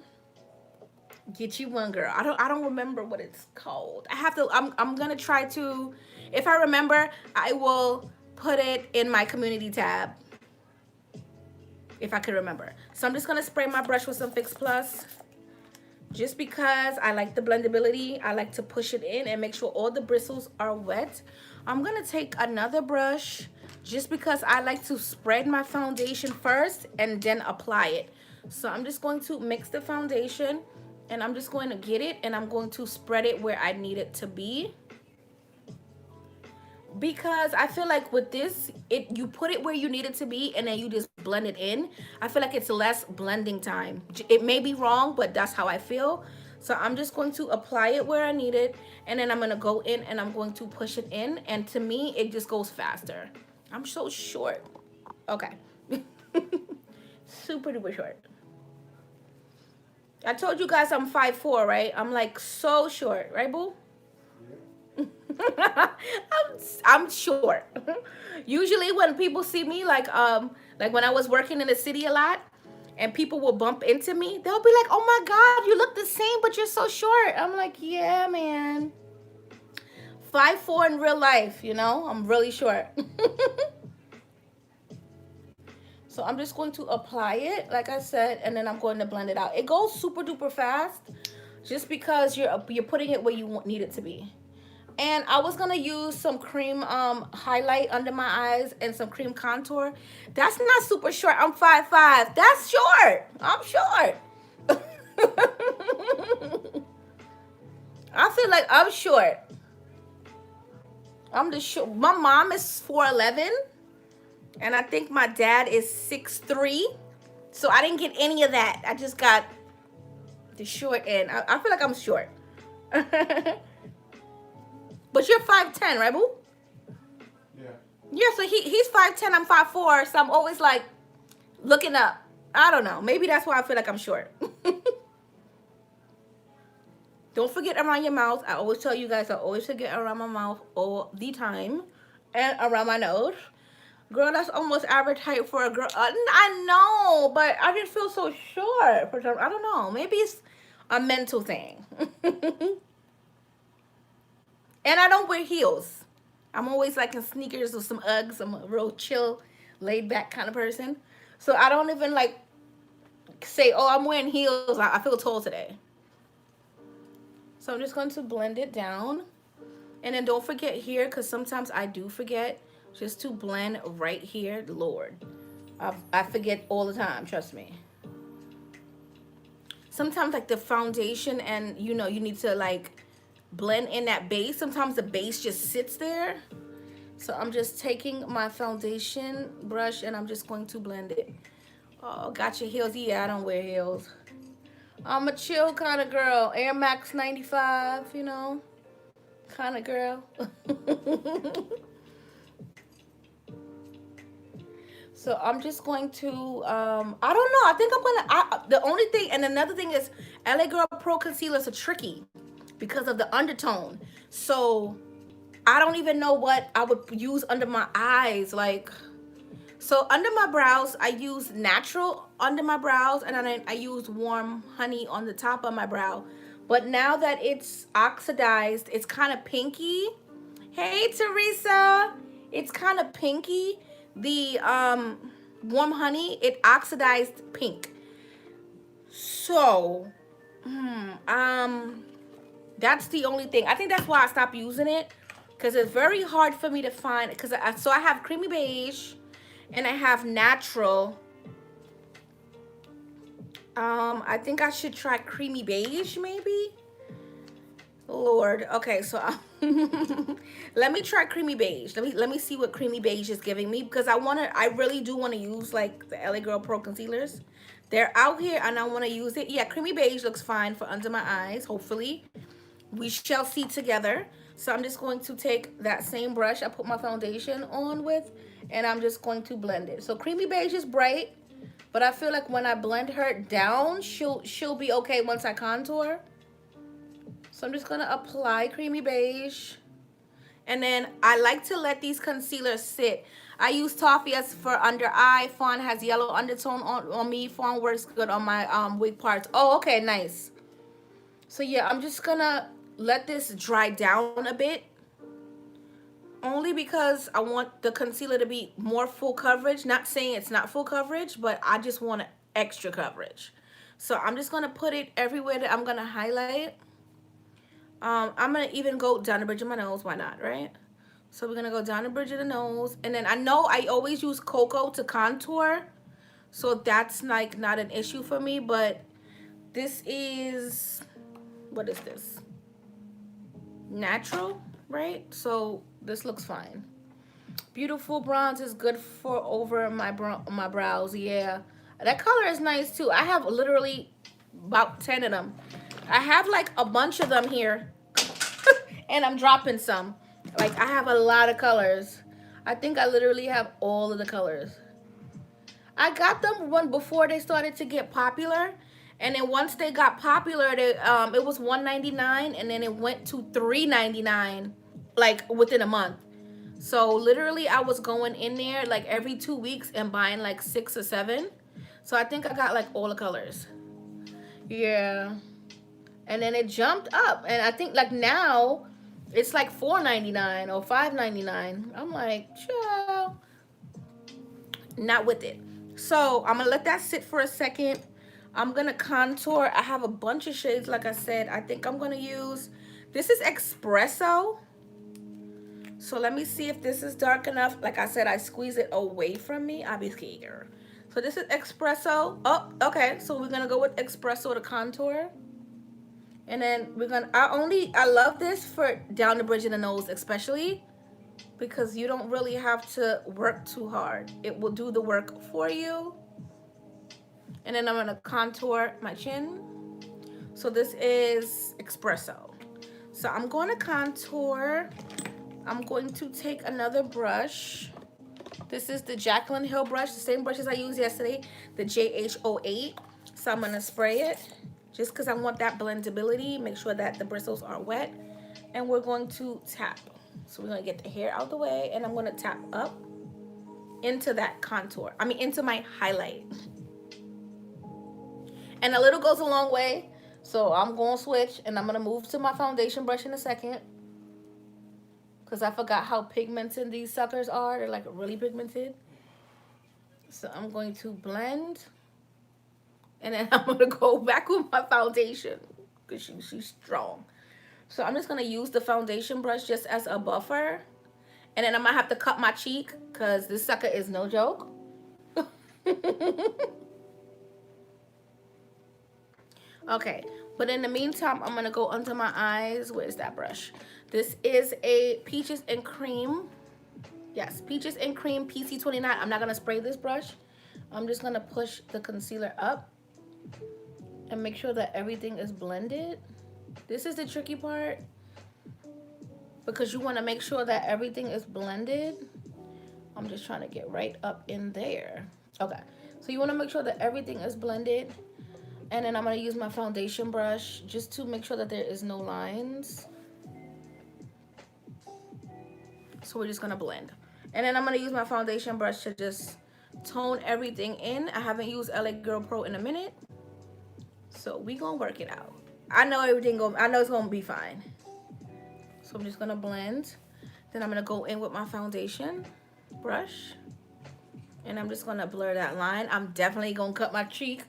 A: get you one, girl. I don't remember what it's called. I have to, I'm gonna try to, if I remember, I will put it in my community tab if I could remember. So I'm just gonna spray my brush with some Fix Plus just because I like the blendability. I like to push it in and make sure all the bristles are wet. I'm gonna take another brush just because I like to spread my foundation first and then apply it. So I'm just going to mix the foundation and I'm just going to get it and I'm going to spread it where I need it to be. Because I feel like with this, you put it where you need it to be and then you just blend it in. I feel like it's less blending time. It may be wrong, but that's how I feel. So I'm just going to apply it where I need it and then I'm going to go in and I'm going to push it in. And to me, it just goes faster. I'm so short. Okay. Super duper short. I told you guys I'm 5'4", right? I'm like so short, right, boo? I'm short. Usually when people see me like when I was working in the city a lot and people will bump into me, they'll be like, "Oh my God, you look the same, but you're so short." I'm like, "Yeah, man. 5'4" in real life, you know? I'm really short." So I'm just going to apply it, like I said, and then I'm going to blend it out. It goes super duper fast just because you're putting it where you need it to be. And I was gonna use some cream highlight under my eyes and some cream contour. That's not super short. I'm 5'5". That's short. I'm short. I feel like I'm short. I'm the short. My mom is 4'11", and I think my dad is 6'3". So I didn't get any of that. I just got the short end. I feel like I'm short. But you're 5'10", right, boo?
B: Yeah.
A: Yeah, so he's 5'10", I'm 5'4", so I'm always like looking up. I don't know. Maybe that's why I feel like I'm short. Don't forget around your mouth. I always tell you guys I always forget around my mouth all the time. And around my nose. Girl, that's almost average height for a girl. I know, but I just feel so short for some. I don't know. Maybe it's a mental thing. And I don't wear heels. I'm always like in sneakers or some Uggs. I'm a real chill, laid back kind of person. So I don't even like say, oh, I'm wearing heels. I feel tall today. So I'm just going to blend it down. And then don't forget here, because sometimes I do forget, just to blend right here. Lord, I forget all the time, trust me. Sometimes like the foundation and you know, you need to like blend in that base. Sometimes the base just sits there. So I'm just taking my foundation brush and I'm just going to blend it. Oh, got your heels? Yeah, I don't wear heels. I'm a chill kind of girl. Air Max 95, you know, kind of girl. So I'm just going to, I don't know. I think I'm going to, the only thing, and another thing is LA Girl Pro Concealers are tricky because of the undertone. So I don't even know what I would use under my eyes. Like, so under my brows, I use natural under my brows, and then I use warm honey on the top of my brow. But now that it's oxidized, it's kind of pinky. Hey, Teresa. It's kind of pinky. The warm honey, it oxidized pink. So, that's the only thing. I think that's why I stopped using it, because it's very hard for me to find. Because so I have creamy beige, and I have natural. I think I should try creamy beige maybe. Lord, okay, so let me try creamy beige. Let me see what creamy beige is giving me, because I really do want to use like the LA Girl Pro concealers. They're out here and I want to use it. Yeah, creamy beige looks fine for under my eyes. Hopefully, we shall see together. So I'm just going to take that same brush I put my foundation on with, and I'm just going to blend it. So creamy beige is bright, but I feel like when I blend her down, she'll be okay once I contour. So I'm just gonna apply creamy beige. And then I like to let these concealers sit. I use Toffee as for under eye. Fawn has yellow undertone on me. Fawn works good on my wig parts. Oh, okay, nice. So yeah, I'm just gonna let this dry down a bit. Only because I want the concealer to be more full coverage. Not saying it's not full coverage, but I just want extra coverage. So I'm just gonna put it everywhere that I'm gonna highlight. I'm gonna even go down the bridge of my nose. Why not, right? So we're gonna go down the bridge of the nose, and then I know I always use cocoa to contour, so that's like not an issue for me. But this is, what is this? Natural, right? So this looks fine. Beautiful bronze is good for over my brows. Yeah, that color is nice too. I have literally about 10 of them. I have like a bunch of them here and I'm dropping some. Like I have a lot of colors. I think I literally have all of the colors. I got them one before they started to get popular, and then once they got popular, they it was $1.99, and then it went to $3.99 like within a month. So literally I was going in there like every 2 weeks and buying like 6 or 7. So I think I got like all the colors. Yeah. And then it jumped up, and I think like now it's like $4.99 or $5.99. I'm like, chill, not with it. So I'm gonna let that sit for a second. I'm gonna contour. I have a bunch of shades, like I said. I think I'm gonna use, this is Espresso. So let me see if this is dark enough. Like I said, I squeeze it away from me. I'll be scared. So this is Espresso. Oh, okay. So we're gonna go with Espresso to contour. And then we're gonna, I love this for down the bridge of the nose, especially because you don't really have to work too hard. It will do the work for you. And then I'm gonna contour my chin. So this is Espresso. So I'm going to contour. I'm going to take another brush. This is the Jaclyn Hill brush, the same brush as I used yesterday, the JH08. So I'm gonna spray it just because I want that blendability. Make sure that the bristles are wet. And we're going to tap. So we're gonna get the hair out the way, and I'm gonna tap up. into that contour. I mean, into my highlight. And a little goes a long way. So I'm going to switch and I'm going to move to my foundation brush in a second. Because I forgot how pigmented these suckers are. They're like really pigmented. So I'm going to blend. And then I'm going to go back with my foundation. Because she's strong. So I'm just going to use the foundation brush just as a buffer. And then I'm going to have to cut my cheek. Because this sucker is no joke. Okay. But in the meantime, I'm going to go under my eyes. Where's that brush? This is a Peaches and Cream. Yes, Peaches and Cream PC29. I'm not going to spray this brush. I'm just going to push the concealer up and make sure that everything is blended. This is the tricky part because you want to make sure that everything is blended. I'm just trying to get right up in there. Okay, so you want to make sure that everything is blended. And then I'm going to use my foundation brush just to make sure that there is no lines. So we're just going to blend. And then I'm going to use my foundation brush to just tone everything in. I haven't used LA Girl Pro in a minute. So we going to work it out. I know I know it's going to be fine. So I'm just going to blend. Then I'm going to go in with my foundation brush. And I'm just going to blur that line. I'm definitely going to cut my cheek.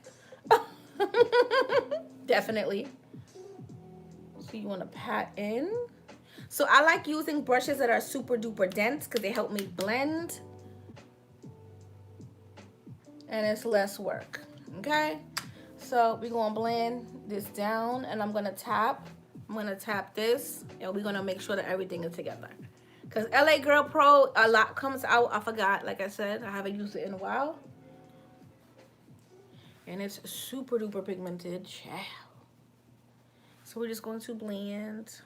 A: Definitely. So you want to pat in. So I like using brushes that are super duper dense because they help me blend. And it's less work. Okay? So we're going to blend this down and I'm going to tap. I'm going to tap this and we're going to make sure that everything is together. Because LA Girl Pro, a lot comes out. I forgot. Like I said, I haven't used it in a while. And it's super duper pigmented. So we're just going to blend.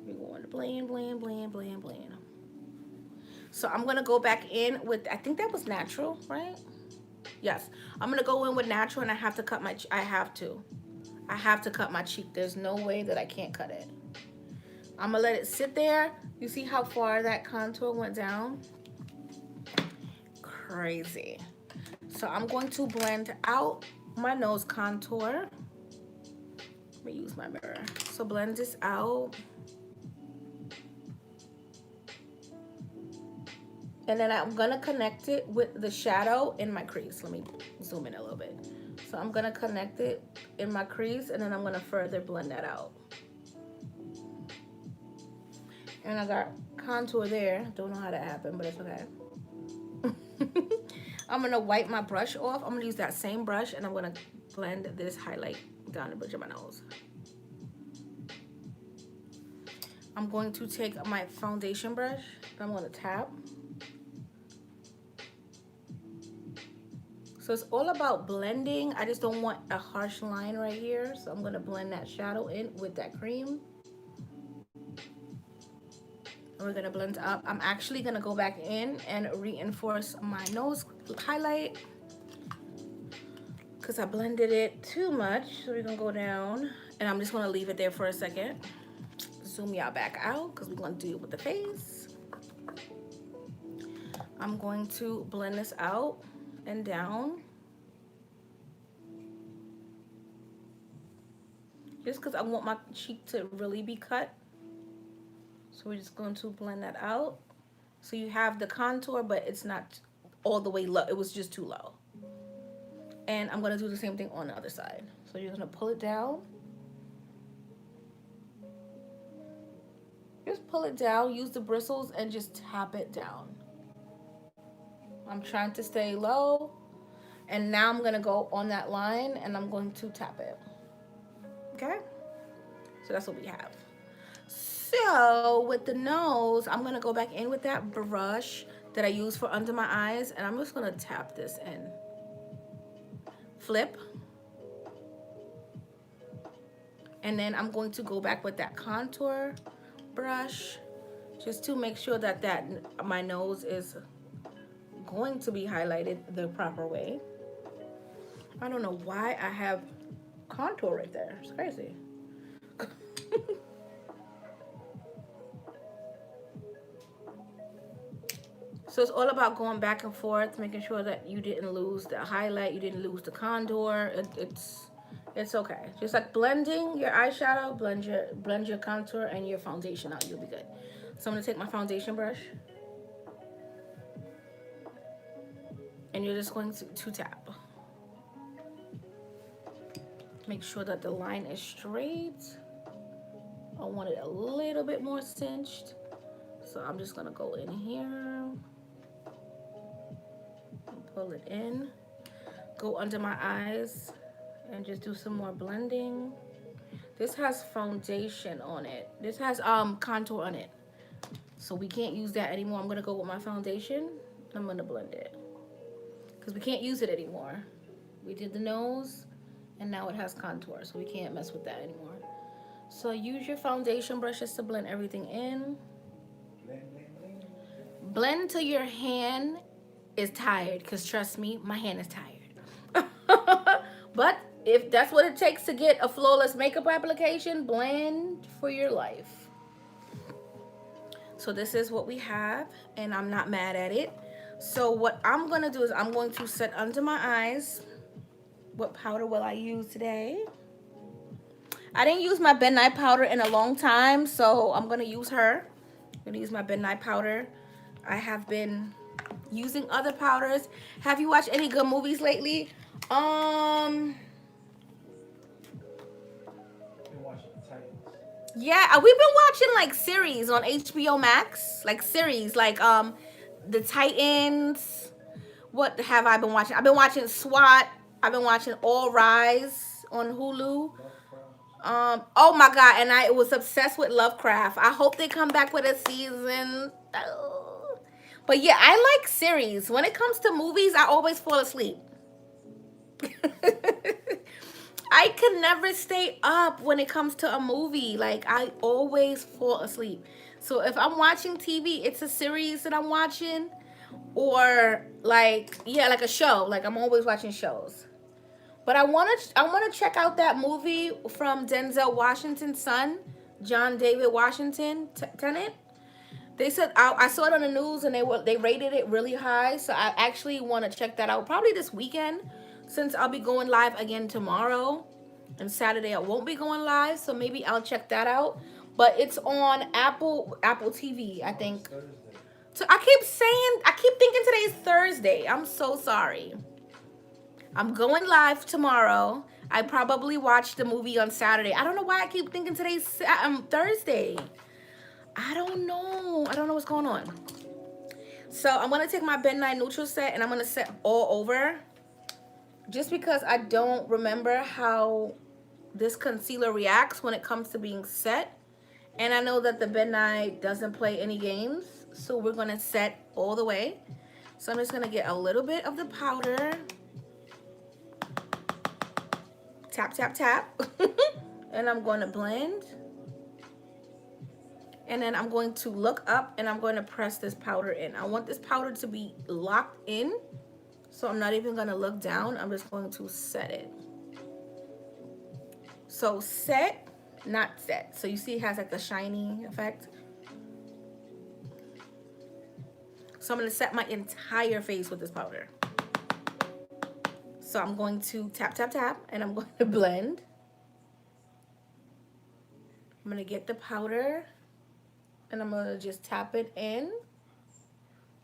A: We're going to blend, blend, blend, blend, blend. So I'm going to go back in with, I think that was natural, right? Yes. I'm going to go in with natural and I have to cut my, I have to cut my cheek. There's no way that I can't cut it. I'm going to let it sit there. You see how far that contour went down? Crazy. So I'm going to blend out my nose contour. Let me use my mirror. So blend this out. And then I'm gonna connect it with the shadow in my crease. Let me zoom in a little bit. So I'm gonna connect it in my crease and then I'm gonna further blend that out. And I got contour there. Don't know how that happened, but it's okay. I'm gonna wipe my brush off. I'm gonna use that same brush and I'm gonna blend this highlight down the bridge of my nose. I'm going to take my foundation brush and I'm gonna tap. So it's all about blending. I just don't want a harsh line right here. So I'm gonna blend that shadow in with that cream. And we're gonna blend up. I'm actually gonna go back in and reinforce my nose highlight because I blended it too much. So we're gonna go down and I'm just gonna leave it there for a second. Zoom y'all back out because we're gonna do it with the face. I'm going to blend this out and down. Just because I want my cheek to really be cut. So we're just going to blend that out. So you have the contour, but it's not all the way low. It was just too low. And I'm going to do the same thing on the other side. So you're going to pull it down. Just pull it down, use the bristles, and just tap it down. I'm trying to stay low. And now I'm going to go on that line, and I'm going to tap it. Okay? So that's what we have. So with the nose, I'm going to go back in with that brush that I use for under my eyes, and I'm just going to tap this in. Flip. And then I'm going to go back with that contour brush just to make sure that my nose is going to be highlighted the proper way. I don't know why I have contour right there. It's crazy. So it's all about going back and forth, making sure that you didn't lose the highlight, you didn't lose the contour. It's okay. Just like blending your eyeshadow, blend your contour and your foundation out. You'll be good. So I'm gonna take my foundation brush, and you're just going to tap. Make sure that the line is straight. I want it a little bit more cinched, so I'm just gonna go in here, pull it in, go under my eyes, and just do some more blending. This has foundation on it. This has contour on it, so we can't use that anymore. I'm gonna go with my foundation. I'm gonna blend it because we can't use it anymore. We did the nose, and now it has contour, so we can't mess with that anymore. So use your foundation brushes to blend everything in. Blend till your hand is tired, because trust me, my hand is tired. But if that's what it takes to get a flawless makeup application, blend for your life. So this is what we have, and I'm not mad at it. So what I'm going to do is I'm going to set under my eyes. What powder will I use today? I didn't use my Ben Nye powder in a long time, so I'm going to use her. I'm going to use my Ben Nye powder. I have been using other powders. Have you watched any good movies lately? Yeah, we've been watching like series on HBO Max, like series like The Titans. What have I been watching? I've been watching SWAT. I've been watching All Rise on Hulu. Oh my god, and I was obsessed with Lovecraft. I hope they come back with a season. Oh. But yeah, I like series. When it comes to movies, I always fall asleep. I could never stay up when it comes to a movie. Like, I always fall asleep. So if I'm watching TV, it's a series that I'm watching, or like, yeah, like a show. Like, I'm always watching shows. But I want to check out that movie from Denzel Washington's son, John David Washington, Tenet. They said I saw it on the news, and they rated it really high. So I actually want to check that out probably this weekend, since I'll be going live again tomorrow, and Saturday I won't be going live. So maybe I'll check that out. But it's on Apple TV, I think. So I keep thinking today's Thursday. I'm so sorry. I'm going live tomorrow. I probably watched the movie on Saturday. I don't know why I keep thinking today's Thursday. I don't know what's going on. So I'm going to take my Ben Nye Neutral set, and I'm going to set all over. Just because I don't remember how this concealer reacts when it comes to being set. And I know that the Ben Nye doesn't play any games. So we're going to set all the way. So I'm just going to get a little bit of the powder. Tap, tap, tap. And I'm going to blend. And then I'm going to look up, and I'm going to press this powder in. I want this powder to be locked in. So I'm not even going to look down. I'm just going to set it. So set, not set. So you see it has like a shiny effect. So I'm going to set my entire face with this powder. So I'm going to tap, tap, tap, and I'm going to blend. I'm going to get the powder, and I'm going to just tap it in.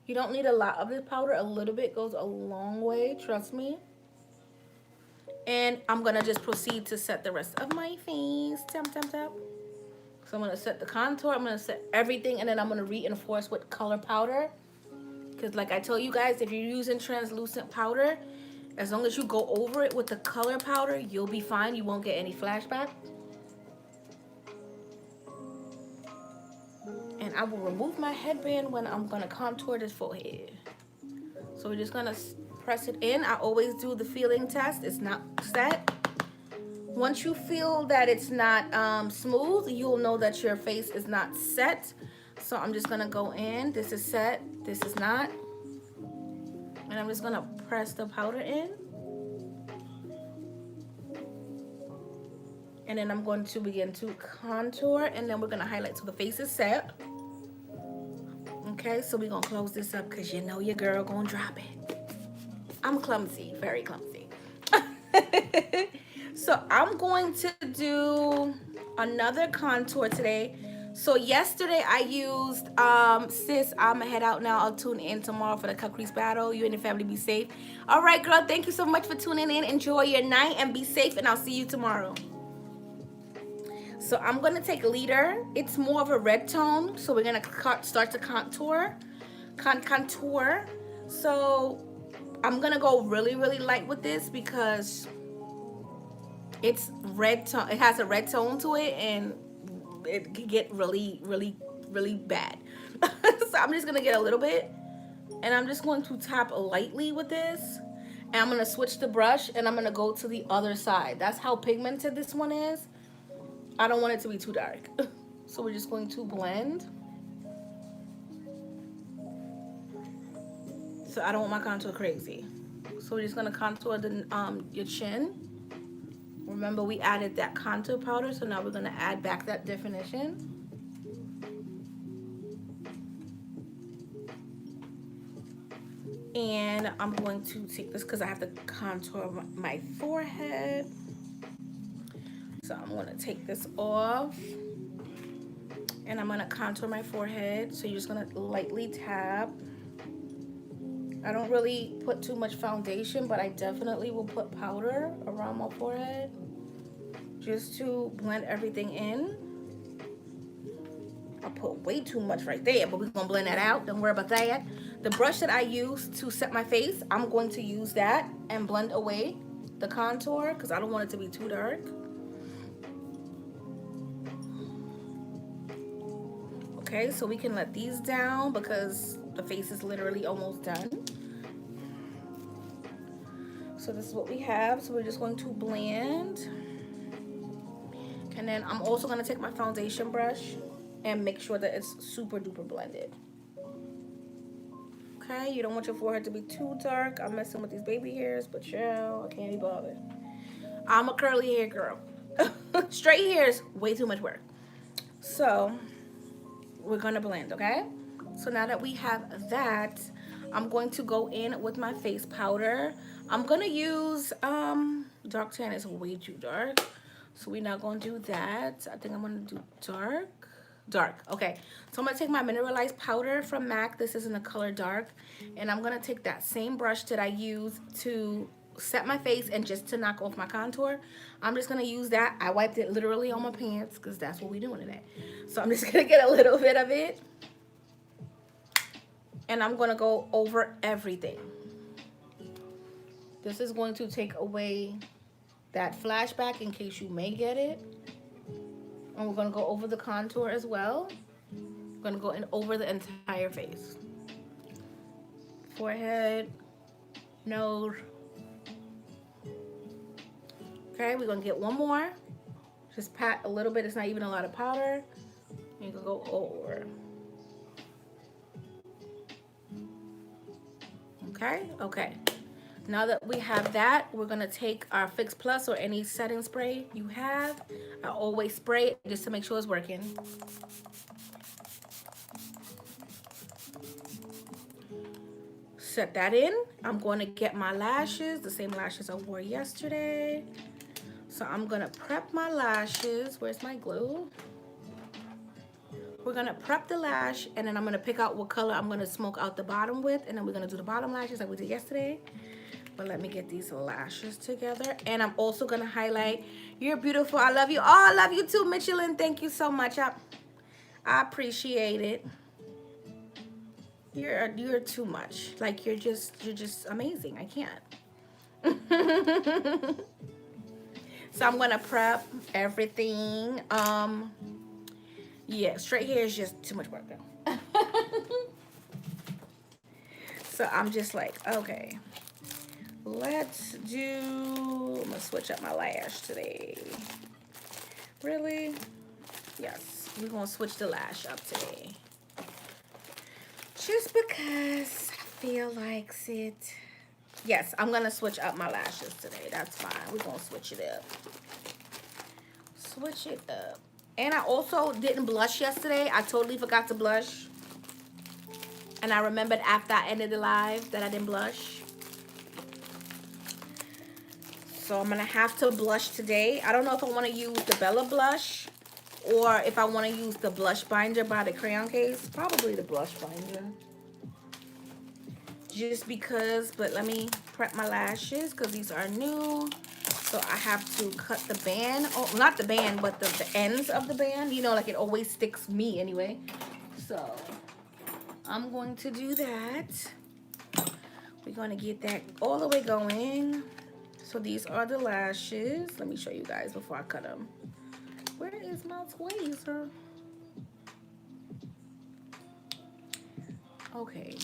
A: You don't need a lot of this powder. A little bit goes a long way, trust me. And I'm going to just proceed to set the rest of my face. Tap, tap, tap. So I'm going to set the contour. I'm going to set everything, and then I'm going to reinforce with color powder. Because like I told you guys, if you're using translucent powder, as long as you go over it with the color powder, you'll be fine. You won't get any flashback. And I will remove my headband when I'm going to contour this forehead. So we're just going to press it in. I always do the feeling test. It's not set. Once you feel that it's not smooth, you'll know that your face is not set. So I'm just going to go in. This is set. This is not. And I'm just going to press the powder in. And then I'm going to begin to contour. And then we're going to highlight so the face is set. Okay, so we're gonna close this up because you know your girl gonna drop it. I'm clumsy, very clumsy. So I'm going to do another contour today. So yesterday I used sis, I'ma head out now. I'll tune in tomorrow for the Crease Battle. You and your family be safe. All right, girl, thank you so much for tuning in. Enjoy your night and be safe, and I'll see you tomorrow. So I'm gonna take Leader. It's more of a red tone, so we're gonna start to contour. So I'm gonna go really, really light with this because it's red tone. It has a red tone to it, and it can get really, really, really bad. So I'm just gonna get a little bit, and I'm just going to tap lightly with this, and I'm gonna switch the brush, and I'm gonna go to the other side. That's how pigmented this one is. I don't want it to be too dark. So we're just going to blend. So I don't want my contour crazy. So we're just gonna contour the your chin. Remember, we added that contour powder, so now we're gonna add back that definition. And I'm going to take this because I have to contour my forehead. So I'm gonna take this off, and I'm gonna contour my forehead. So you're just gonna lightly tap. I don't really put too much foundation, but I definitely will put powder around my forehead just to blend everything in. I put way too much right there, but we're gonna blend that out. Don't worry about that. The brush that I use to set my face, I'm going to use that and blend away the contour because I don't want it to be too dark. Okay, so we can let these down because the face is literally almost done. So this is what we have. So we're just going to blend. And then I'm also going to take my foundation brush and make sure that it's super duper blended. Okay, you don't want your forehead to be too dark. I'm messing with these baby hairs, but chill, I can't be bothered. I'm a curly hair girl. Straight hairs, way too much work. So we're going to blend, okay? So now that we have that, I'm going to go in with my face powder. I'm going to use, dark tan is way too dark. So we're not going to do that. I think I'm going to do dark. Okay, so I'm going to take my mineralized powder from MAC. This is in the color dark. And I'm going to take that same brush that I used to set my face and just to knock off my contour. I'm just going to use that. I wiped it literally on my pants because that's what we're doing today. So I'm just going to get a little bit of it. And I'm going to go over everything. This is going to take away that flashback in case you may get it. And we're going to go over the contour as well. We're going to go in over the entire face. Forehead, nose. Okay, we're going to get one more. Just pat a little bit. It's not even a lot of powder. You can go over. Okay. Now that we have that, we're gonna take our Fix Plus or any setting spray you have. I always spray it just to make sure it's working. Set that in. I'm going to get my lashes, the same lashes I wore yesterday. So I'm gonna prep my lashes. Where's my glue? We're gonna prep the lash, and then I'm gonna pick out what color I'm gonna smoke out the bottom with, and then we're gonna do the bottom lashes like we did yesterday. But let me get these lashes together. And I'm also gonna highlight. You're beautiful. I love you. Oh, I love you too, Michelin. Thank you so much. I appreciate it. You're too much. Like you're just amazing. I can't. So I'm gonna prep everything. Yeah, straight hair is just too much work though. So I'm just like, okay, let's do, I'm gonna switch up my lash today. Really? Yes, we're gonna switch the lash up today. Just because I feel like it. Yes, I'm gonna switch up my lashes today. That's fine. We're gonna switch it up. Switch it up. And I also didn't blush yesterday. I totally forgot to blush. and I remembered after I ended the live that I didn't blush. So I'm gonna have to blush today. I don't know if I want to use the Bella blush or if I want to use the blush binder by the crayon case. Probably the blush binder. Just because, but let me prep my lashes because these are new. So I have to cut the band. Oh, not the band, but the ends of the band. You know, like it always sticks me anyway. So I'm going to do that. We're going to get that all the way going. So these are the lashes. Let me show you guys before I cut them. Where is my tweezer? Okay,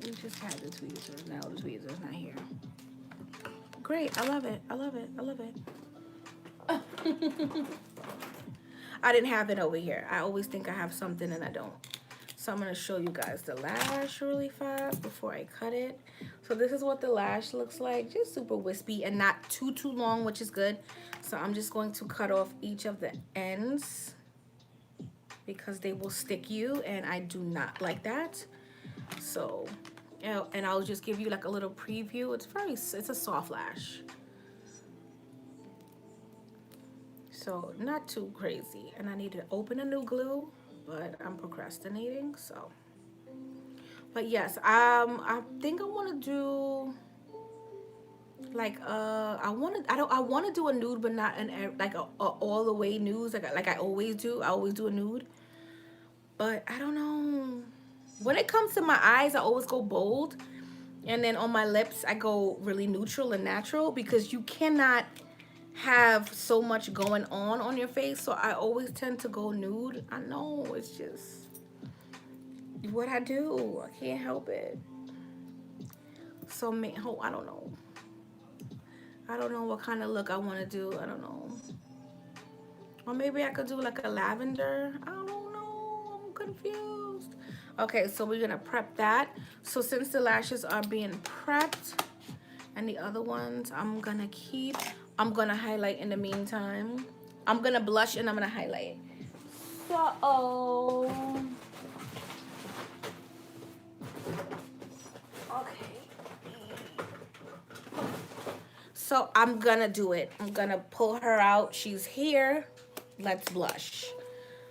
A: we just had the tweezers. Now the tweezer's not here. Great, I love it. I love it. I love it. I didn't have it over here. I always think I have something and I don't. So I'm going to show you guys the lash really fast before I cut it. So this is what the lash looks like. Just super wispy and not too long, which is good. So I'm just going to cut off each of the ends because they will stick you and I do not like that. So, and I'll just give you like a little preview. It's a soft lash. So not too crazy. And I need to open a new glue, but I'm procrastinating, so. But yes, I think I want to do like I want to do a nude, but not like a all the way nude like I always do. I always do a nude, but I don't know. When it comes to my eyes, I always go bold, and then on my lips, I go really neutral and natural because you cannot have so much going on your face. So I always tend to go nude. I know it's just what I do. I can't help it. So I don't know. I don't know what kind of look I want to do. I don't know. Or maybe I could do like a lavender. I don't know. I'm confused. Okay, so we're gonna prep that. So since the lashes are being prepped and the other ones I'm gonna highlight in the meantime. I'm gonna blush and I'm gonna highlight. So okay. So I'm gonna do it. I'm gonna pull her out. She's here. Let's blush.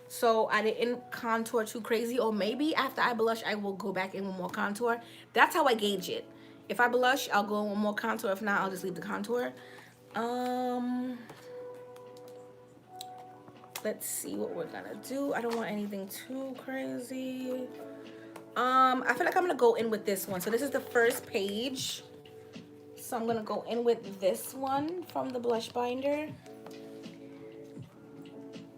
A: So I didn't contour too crazy, or maybe after I blush, I will go back in with more contour. That's how I gauge it. If I blush, I'll go in with more contour. If not, I'll just leave the contour. Let's see what we're gonna do. I don't want anything too crazy. I feel like I'm gonna go in with this one. So this is the first page. So I'm gonna go in with this one from the blush binder.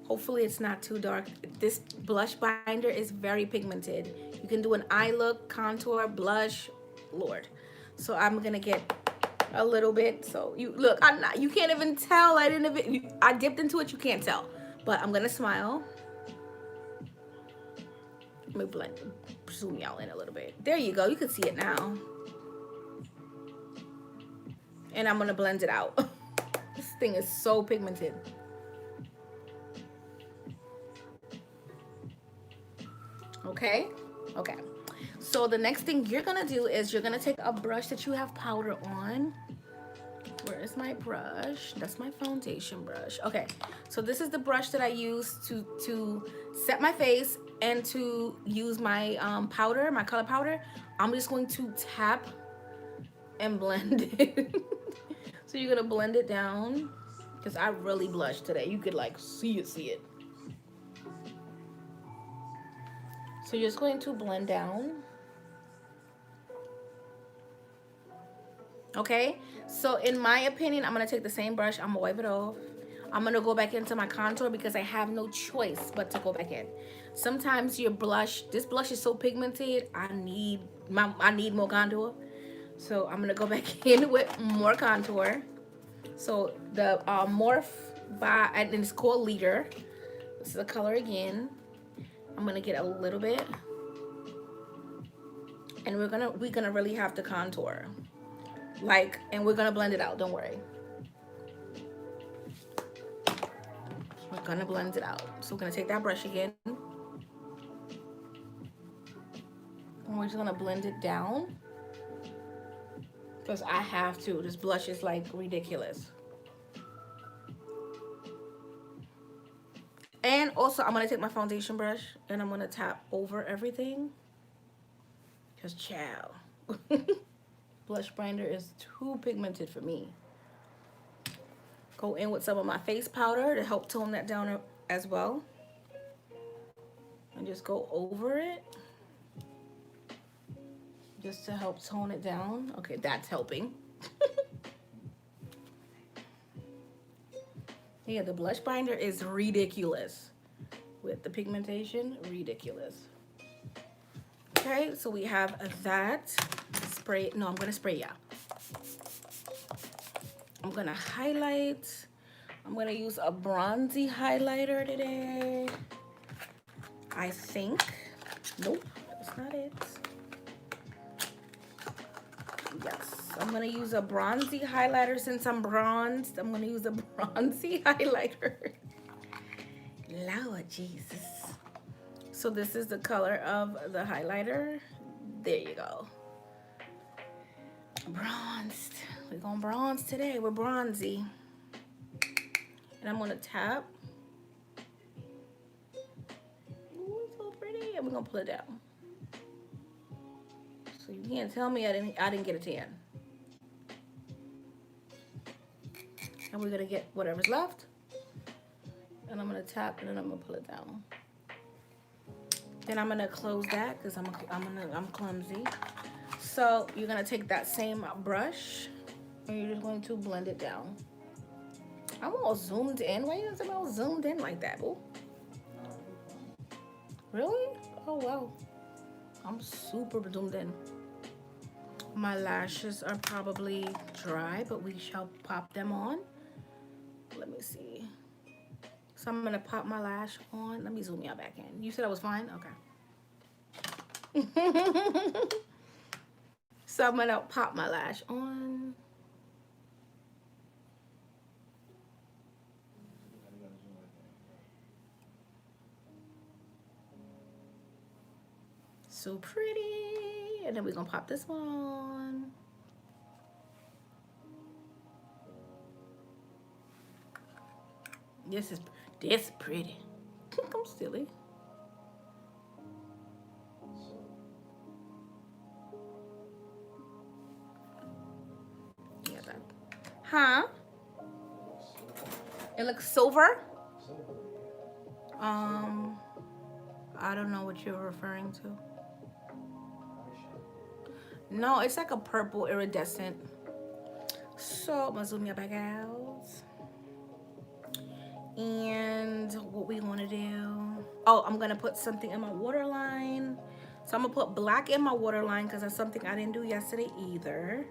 A: Hopefully it's not too dark. This blush binder is very pigmented. You can do an eye look, contour, blush, Lord. So I'm gonna get a little bit. So you look, you can't even tell. I dipped into it. You can't tell. But I'm gonna smile. Let me zoom y'all in a little bit. There you go. You can see it now. And I'm gonna blend it out. This thing is so pigmented. Okay. So the next thing you're gonna do is you're gonna take a brush that you have powder on. Where is my brush? That's my foundation brush. Okay, so this is the brush that I use to set my face and to use my powder, my color powder. I'm just going to tap and blend it. So you're gonna blend it down because I really blushed today. You could like see it. So you're just going to blend down. Okay, so in my opinion, I'm gonna take the same brush, I'm gonna wipe it off. I'm gonna go back into my contour because I have no choice but to go back in. Sometimes your blush, this blush is so pigmented, I need more contour. So I'm gonna go back in with more contour. So the Morph and it's called Leader. This is the color again. I'm gonna get a little bit, and we're gonna really have to contour, and we're gonna blend it out. Don't worry. We're gonna blend it out. So we're gonna take that brush again. And we're just gonna blend it down. Because I have to. This blush is like ridiculous. And also, I'm going to take my foundation brush and I'm going to tap over everything. Because, chow. Blush binder is too pigmented for me. Go in with some of my face powder to help tone that down as well. And just go over it. Just to help tone it down. Okay, that's helping. Yeah, the blush binder is ridiculous. With the pigmentation, ridiculous. Okay, so we have that. Spray, no, I'm gonna spray, yeah. I'm gonna highlight. I'm gonna use a bronzy highlighter today. I think. Nope, that's not it. Yes, I'm gonna use a bronzy highlighter since I'm bronzed. I'm gonna use a bronzy highlighter. Lord Jesus. So this is the color of the highlighter. There you go. Bronzed. We're gonna bronze today. We're bronzy. And I'm gonna tap. Ooh, it's so pretty. And we're gonna pull it down. So you can't tell me I didn't get a tan. And we're gonna get whatever's left. And I'm gonna tap and then I'm gonna pull it down. Then I'm gonna close that because I'm clumsy. So you're gonna take that same brush and you're just going to blend it down. I'm all zoomed in. Why is it all zoomed in like that? Ooh. Really? Oh wow. I'm super zoomed in. My lashes are probably dry, but we shall pop them on. Let me see. So I'm gonna pop my lash on. Let me zoom y'all back in. You said I was fine? Okay. So I'm gonna pop my lash on. So pretty. And then we're gonna pop this one on. This is pretty. I'm silly. Yeah, that. Huh? It looks silver. I don't know what you're referring to. No, it's like a purple iridescent. So I'm gonna zoom you back out. And what we want to do. Oh, I'm gonna put something in my waterline. So I'm gonna put black in my waterline because that's something I didn't do yesterday either.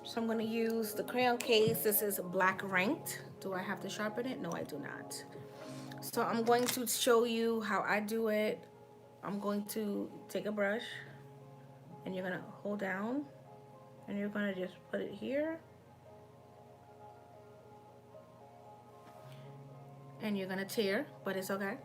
A: So I'm gonna use the crayon case. This is black ranked. Do I have to sharpen it? No, I do not. So I'm going to show you how I do it. I'm going to take a brush and you're gonna hold down and you're gonna just put it here. And you're gonna tear, but it's okay.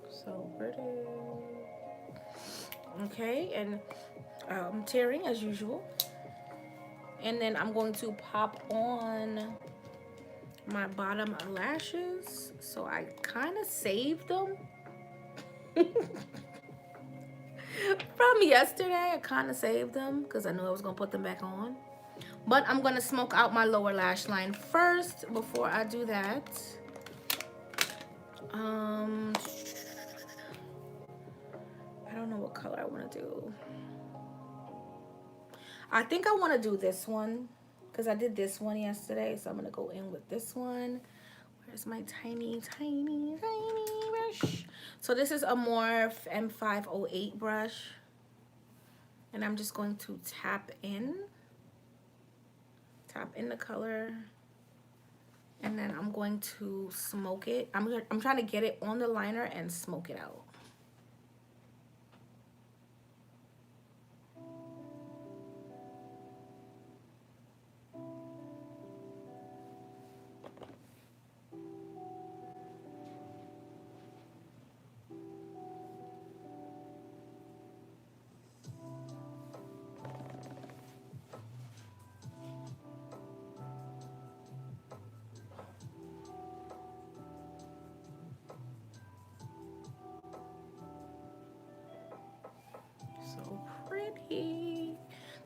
A: So pretty. Okay, and tearing as usual. And then I'm going to pop on my bottom lashes. So I kind of saved them from yesterday. I kind of saved them because I knew I was going to put them back on. But I'm going to smoke out my lower lash line first before I do that. I don't know what color I want to do. I think I want to do this one because I did this one yesterday. So I'm going to go in with this one. Where's my tiny brush? So this is a Morphe M508 brush. And I'm just going to tap in the color. And then I'm going to smoke it. I'm trying to get it on the liner and smoke it out.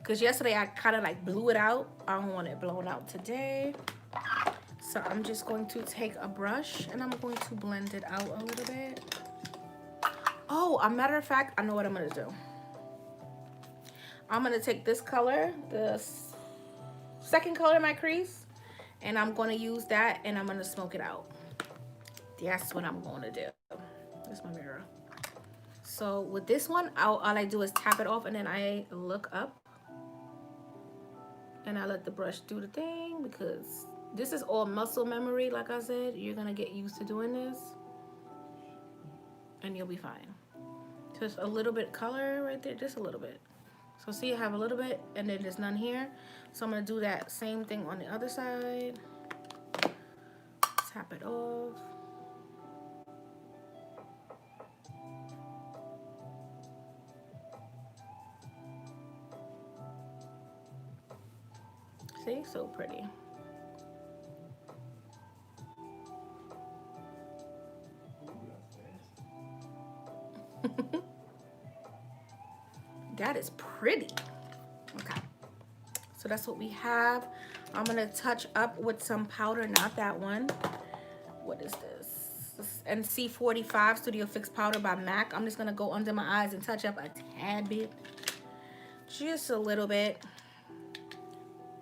A: because yesterday I kind of like blew it out. I don't want it blown out today. So I'm just going to take a brush and I'm going to blend it out a little bit. Oh, a matter of fact, I know what I'm going to do. I'm going to take this color, the second color in my crease, and I'm going to use that and I'm going to smoke it out. That's what I'm going to do. That's my mirror. So with this one, all I do is tap it off and then I look up. And I let the brush do the thing because this is all muscle memory. Like I said, you're going to get used to doing this. And you'll be fine. Just a little bit color right there. Just a little bit. So see, I have a little bit and then there's none here. So I'm going to do that same thing on the other side. Tap it off. See, so pretty. That is pretty. Okay, so that's what we have. I'm gonna touch up with some powder, not that one. What is this? This is NC45 Studio Fix Powder by MAC. I'm just gonna go under my eyes and touch up a tad bit, just a little bit.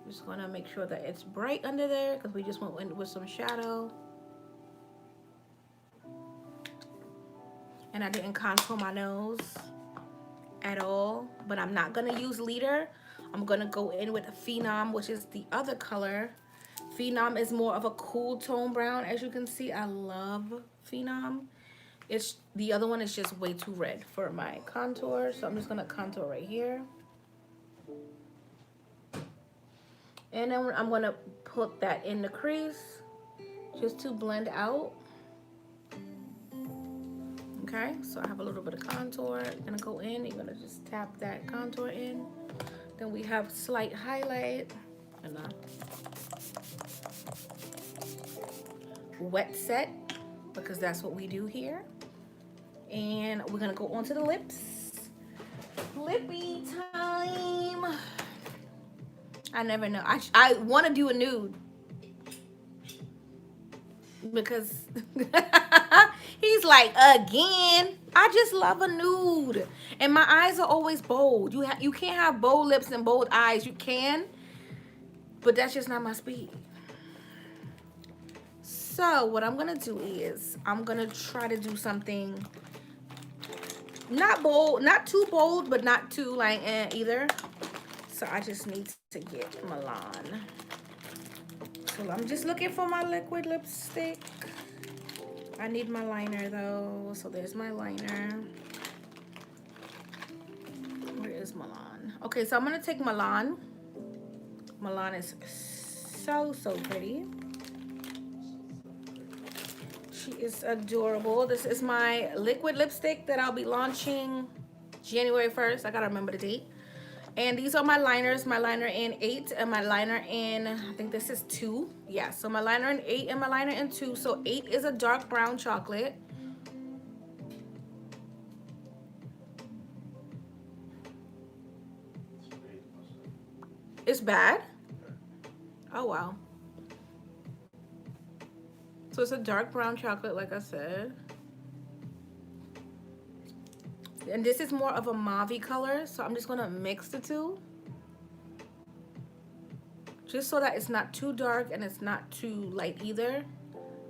A: Just gonna make sure that it's bright under there because we just went with some shadow. And I didn't contour my nose at all, but I'm not gonna use Leader. I'm gonna go in with a Phenom, which is the other color. Phenom is more of a cool tone brown. As you can see, I love Phenom. The other one is just way too red for my contour, so I'm just gonna contour right here. And then I'm gonna put that in the crease just to blend out. Okay, so I have a little bit of contour. I'm gonna go in, you're gonna just tap that contour in. Then we have slight highlight and a wet set, because that's what we do here. And we're gonna go on to the lips. Lippy time. I never know. I want to do a nude because he's like, again. I just love a nude, and my eyes are always bold. You can't have bold lips and bold eyes. You can, but that's just not my speed. So what I'm gonna do is I'm gonna try to do something not bold, not too bold, but not too like either. So I just need to get Milan. So I'm just looking for my liquid lipstick. I need my liner though. So there's my liner. Where is Milan? Okay, so I'm gonna take Milan. Milan is so pretty. She is adorable. This is my liquid lipstick that I'll be launching January 1st. I gotta remember the date. And these are my liners, my liner in 8 and my liner in, I think this is 2. Yeah, so my liner in 8 and my liner in 2. So 8 is a dark brown chocolate. It's bad? Oh, wow. So it's a dark brown chocolate, like I said. And this is more of a mauve color, so I'm just gonna mix the two. Just so that it's not too dark and it's not too light either.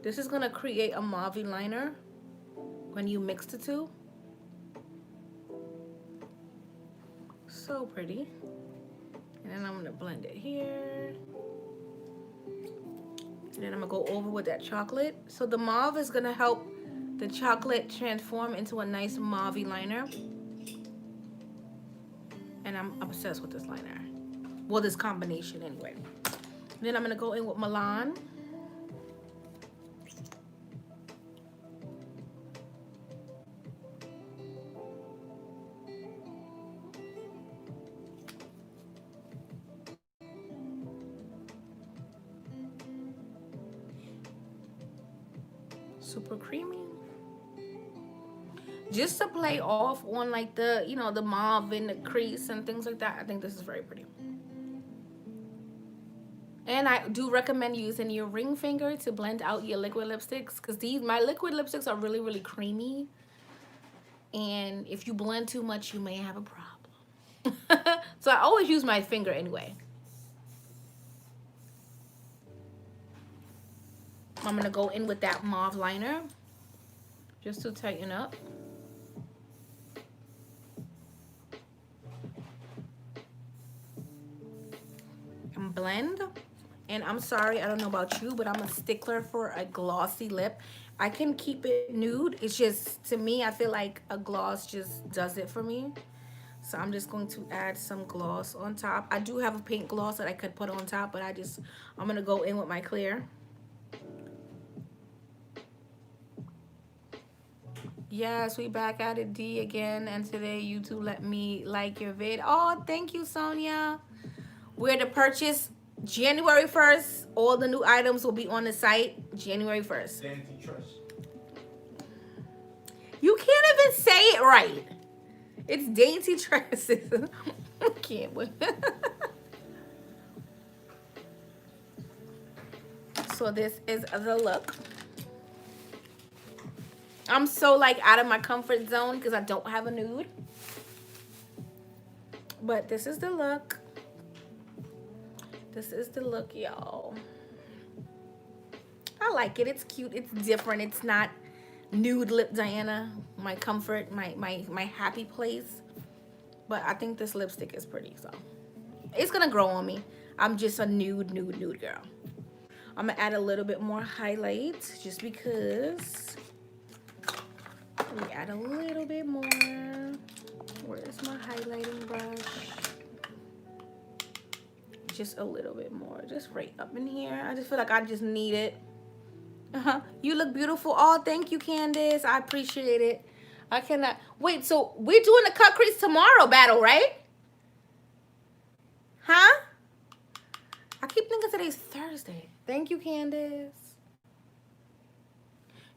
A: This is gonna create a mauve liner when you mix the two. So pretty. And then I'm gonna blend it here. And then I'm gonna go over with that chocolate. So the mauve is gonna help the chocolate transform into a nice mauve liner. And I'm obsessed with this liner. Well, this combination anyway. Then I'm gonna go in with Milan. Super creamy. just to play off on like the, you know, the mauve and the crease and things like that. I think this is very pretty. And I do recommend using your ring finger to blend out your liquid lipsticks, because my liquid lipsticks are really, really creamy. And if you blend too much, you may have a problem. So I always use my finger anyway. I'm going to go in with that mauve liner just to tighten up. And blend. And I'm sorry, I don't know about you, but I'm a stickler for a glossy lip. I can keep it nude. It's just, to me, I feel like a gloss just does it for me. So I'm just going to add some gloss on top. I do have a pink gloss that I could put on top, but I'm going to go in with my clear. Yes, we back at it, D, again. And today, YouTube let me like your vid. Oh, thank you, Sonia. Where to purchase January 1st. All the new items will be on the site January 1st.
B: Dainty Trust.
A: You can't even say it right. It's Dainty Tresses. I can't wait. So this is the look. I'm so like out of my comfort zone because I don't have a nude. But this is the look. This is the look, y'all. I like it. It's cute. It's different. It's not nude lip Diana. My comfort, my happy place. But I think this lipstick is pretty, so it's gonna grow on me. I'm just a nude girl. I'm gonna add a little bit more highlight just because. Let me add a little bit more. Where's my highlighting brush? Just a little bit more, just right up in here. I just feel like I just need it. You look beautiful. Oh, thank you, Candace. I appreciate it. I cannot wait. So we're doing the cut crease tomorrow battle, right? Huh? I keep thinking today's Thursday. Thank you, Candace.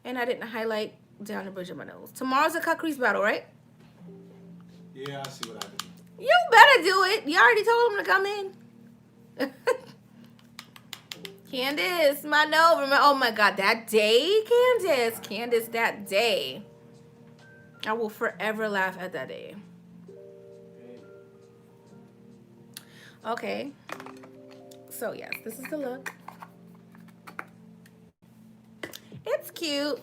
A: And I didn't highlight down the bridge of my nose. Tomorrow's a cut crease battle, right?
B: Yeah, I see what I did.
A: You better do it. You already told him to come in. Candace, my nose. Remember, oh my God, that day, Candace, that day. I will forever laugh at that day. Okay. So yes, this is the look. It's cute.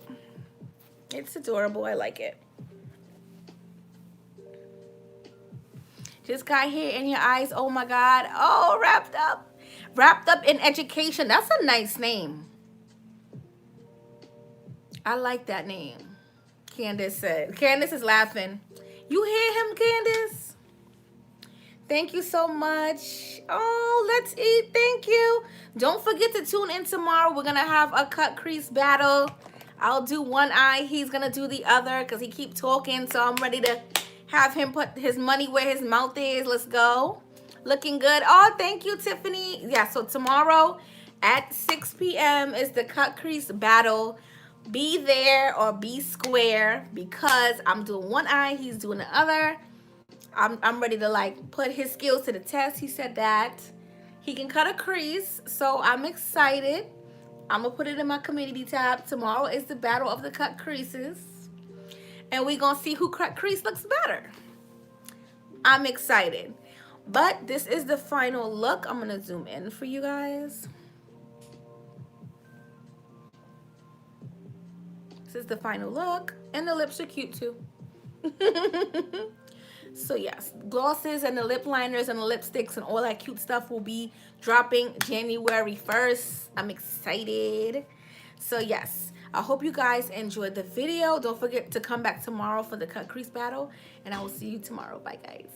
A: It's adorable. I like it. Just got here in your eyes. Oh my God. Oh, wrapped up in education. That's a nice name. I like that name. Candace said. Candace is laughing. You hear him, Candace? Thank you so much. Oh, let's eat. Thank you. Don't forget to tune in tomorrow. We're going to have a cut crease battle. I'll do one eye. He's going to do the other because he keep talking. So I'm ready to have him put his money where his mouth is. Let's go. Looking good. Oh, thank you, Tiffany. Yeah, so tomorrow at 6 p.m. is the cut crease battle. Be there or be square because I'm doing one eye. He's doing the other. I'm ready to like put his skills to the test. He said that he can cut a crease. So I'm excited. I'm going to put it in my community tab. Tomorrow is the battle of the cut creases. And we're going to see who cut crease looks better. I'm excited. But this is the final look. I'm going to zoom in for you guys. This is the final look. And the lips are cute too. So yes, glosses and the lip liners and the lipsticks and all that cute stuff will be dropping January 1st. I'm excited. So yes, I hope you guys enjoyed the video. Don't forget to come back tomorrow for the cut crease battle. And I will see you tomorrow. Bye, guys.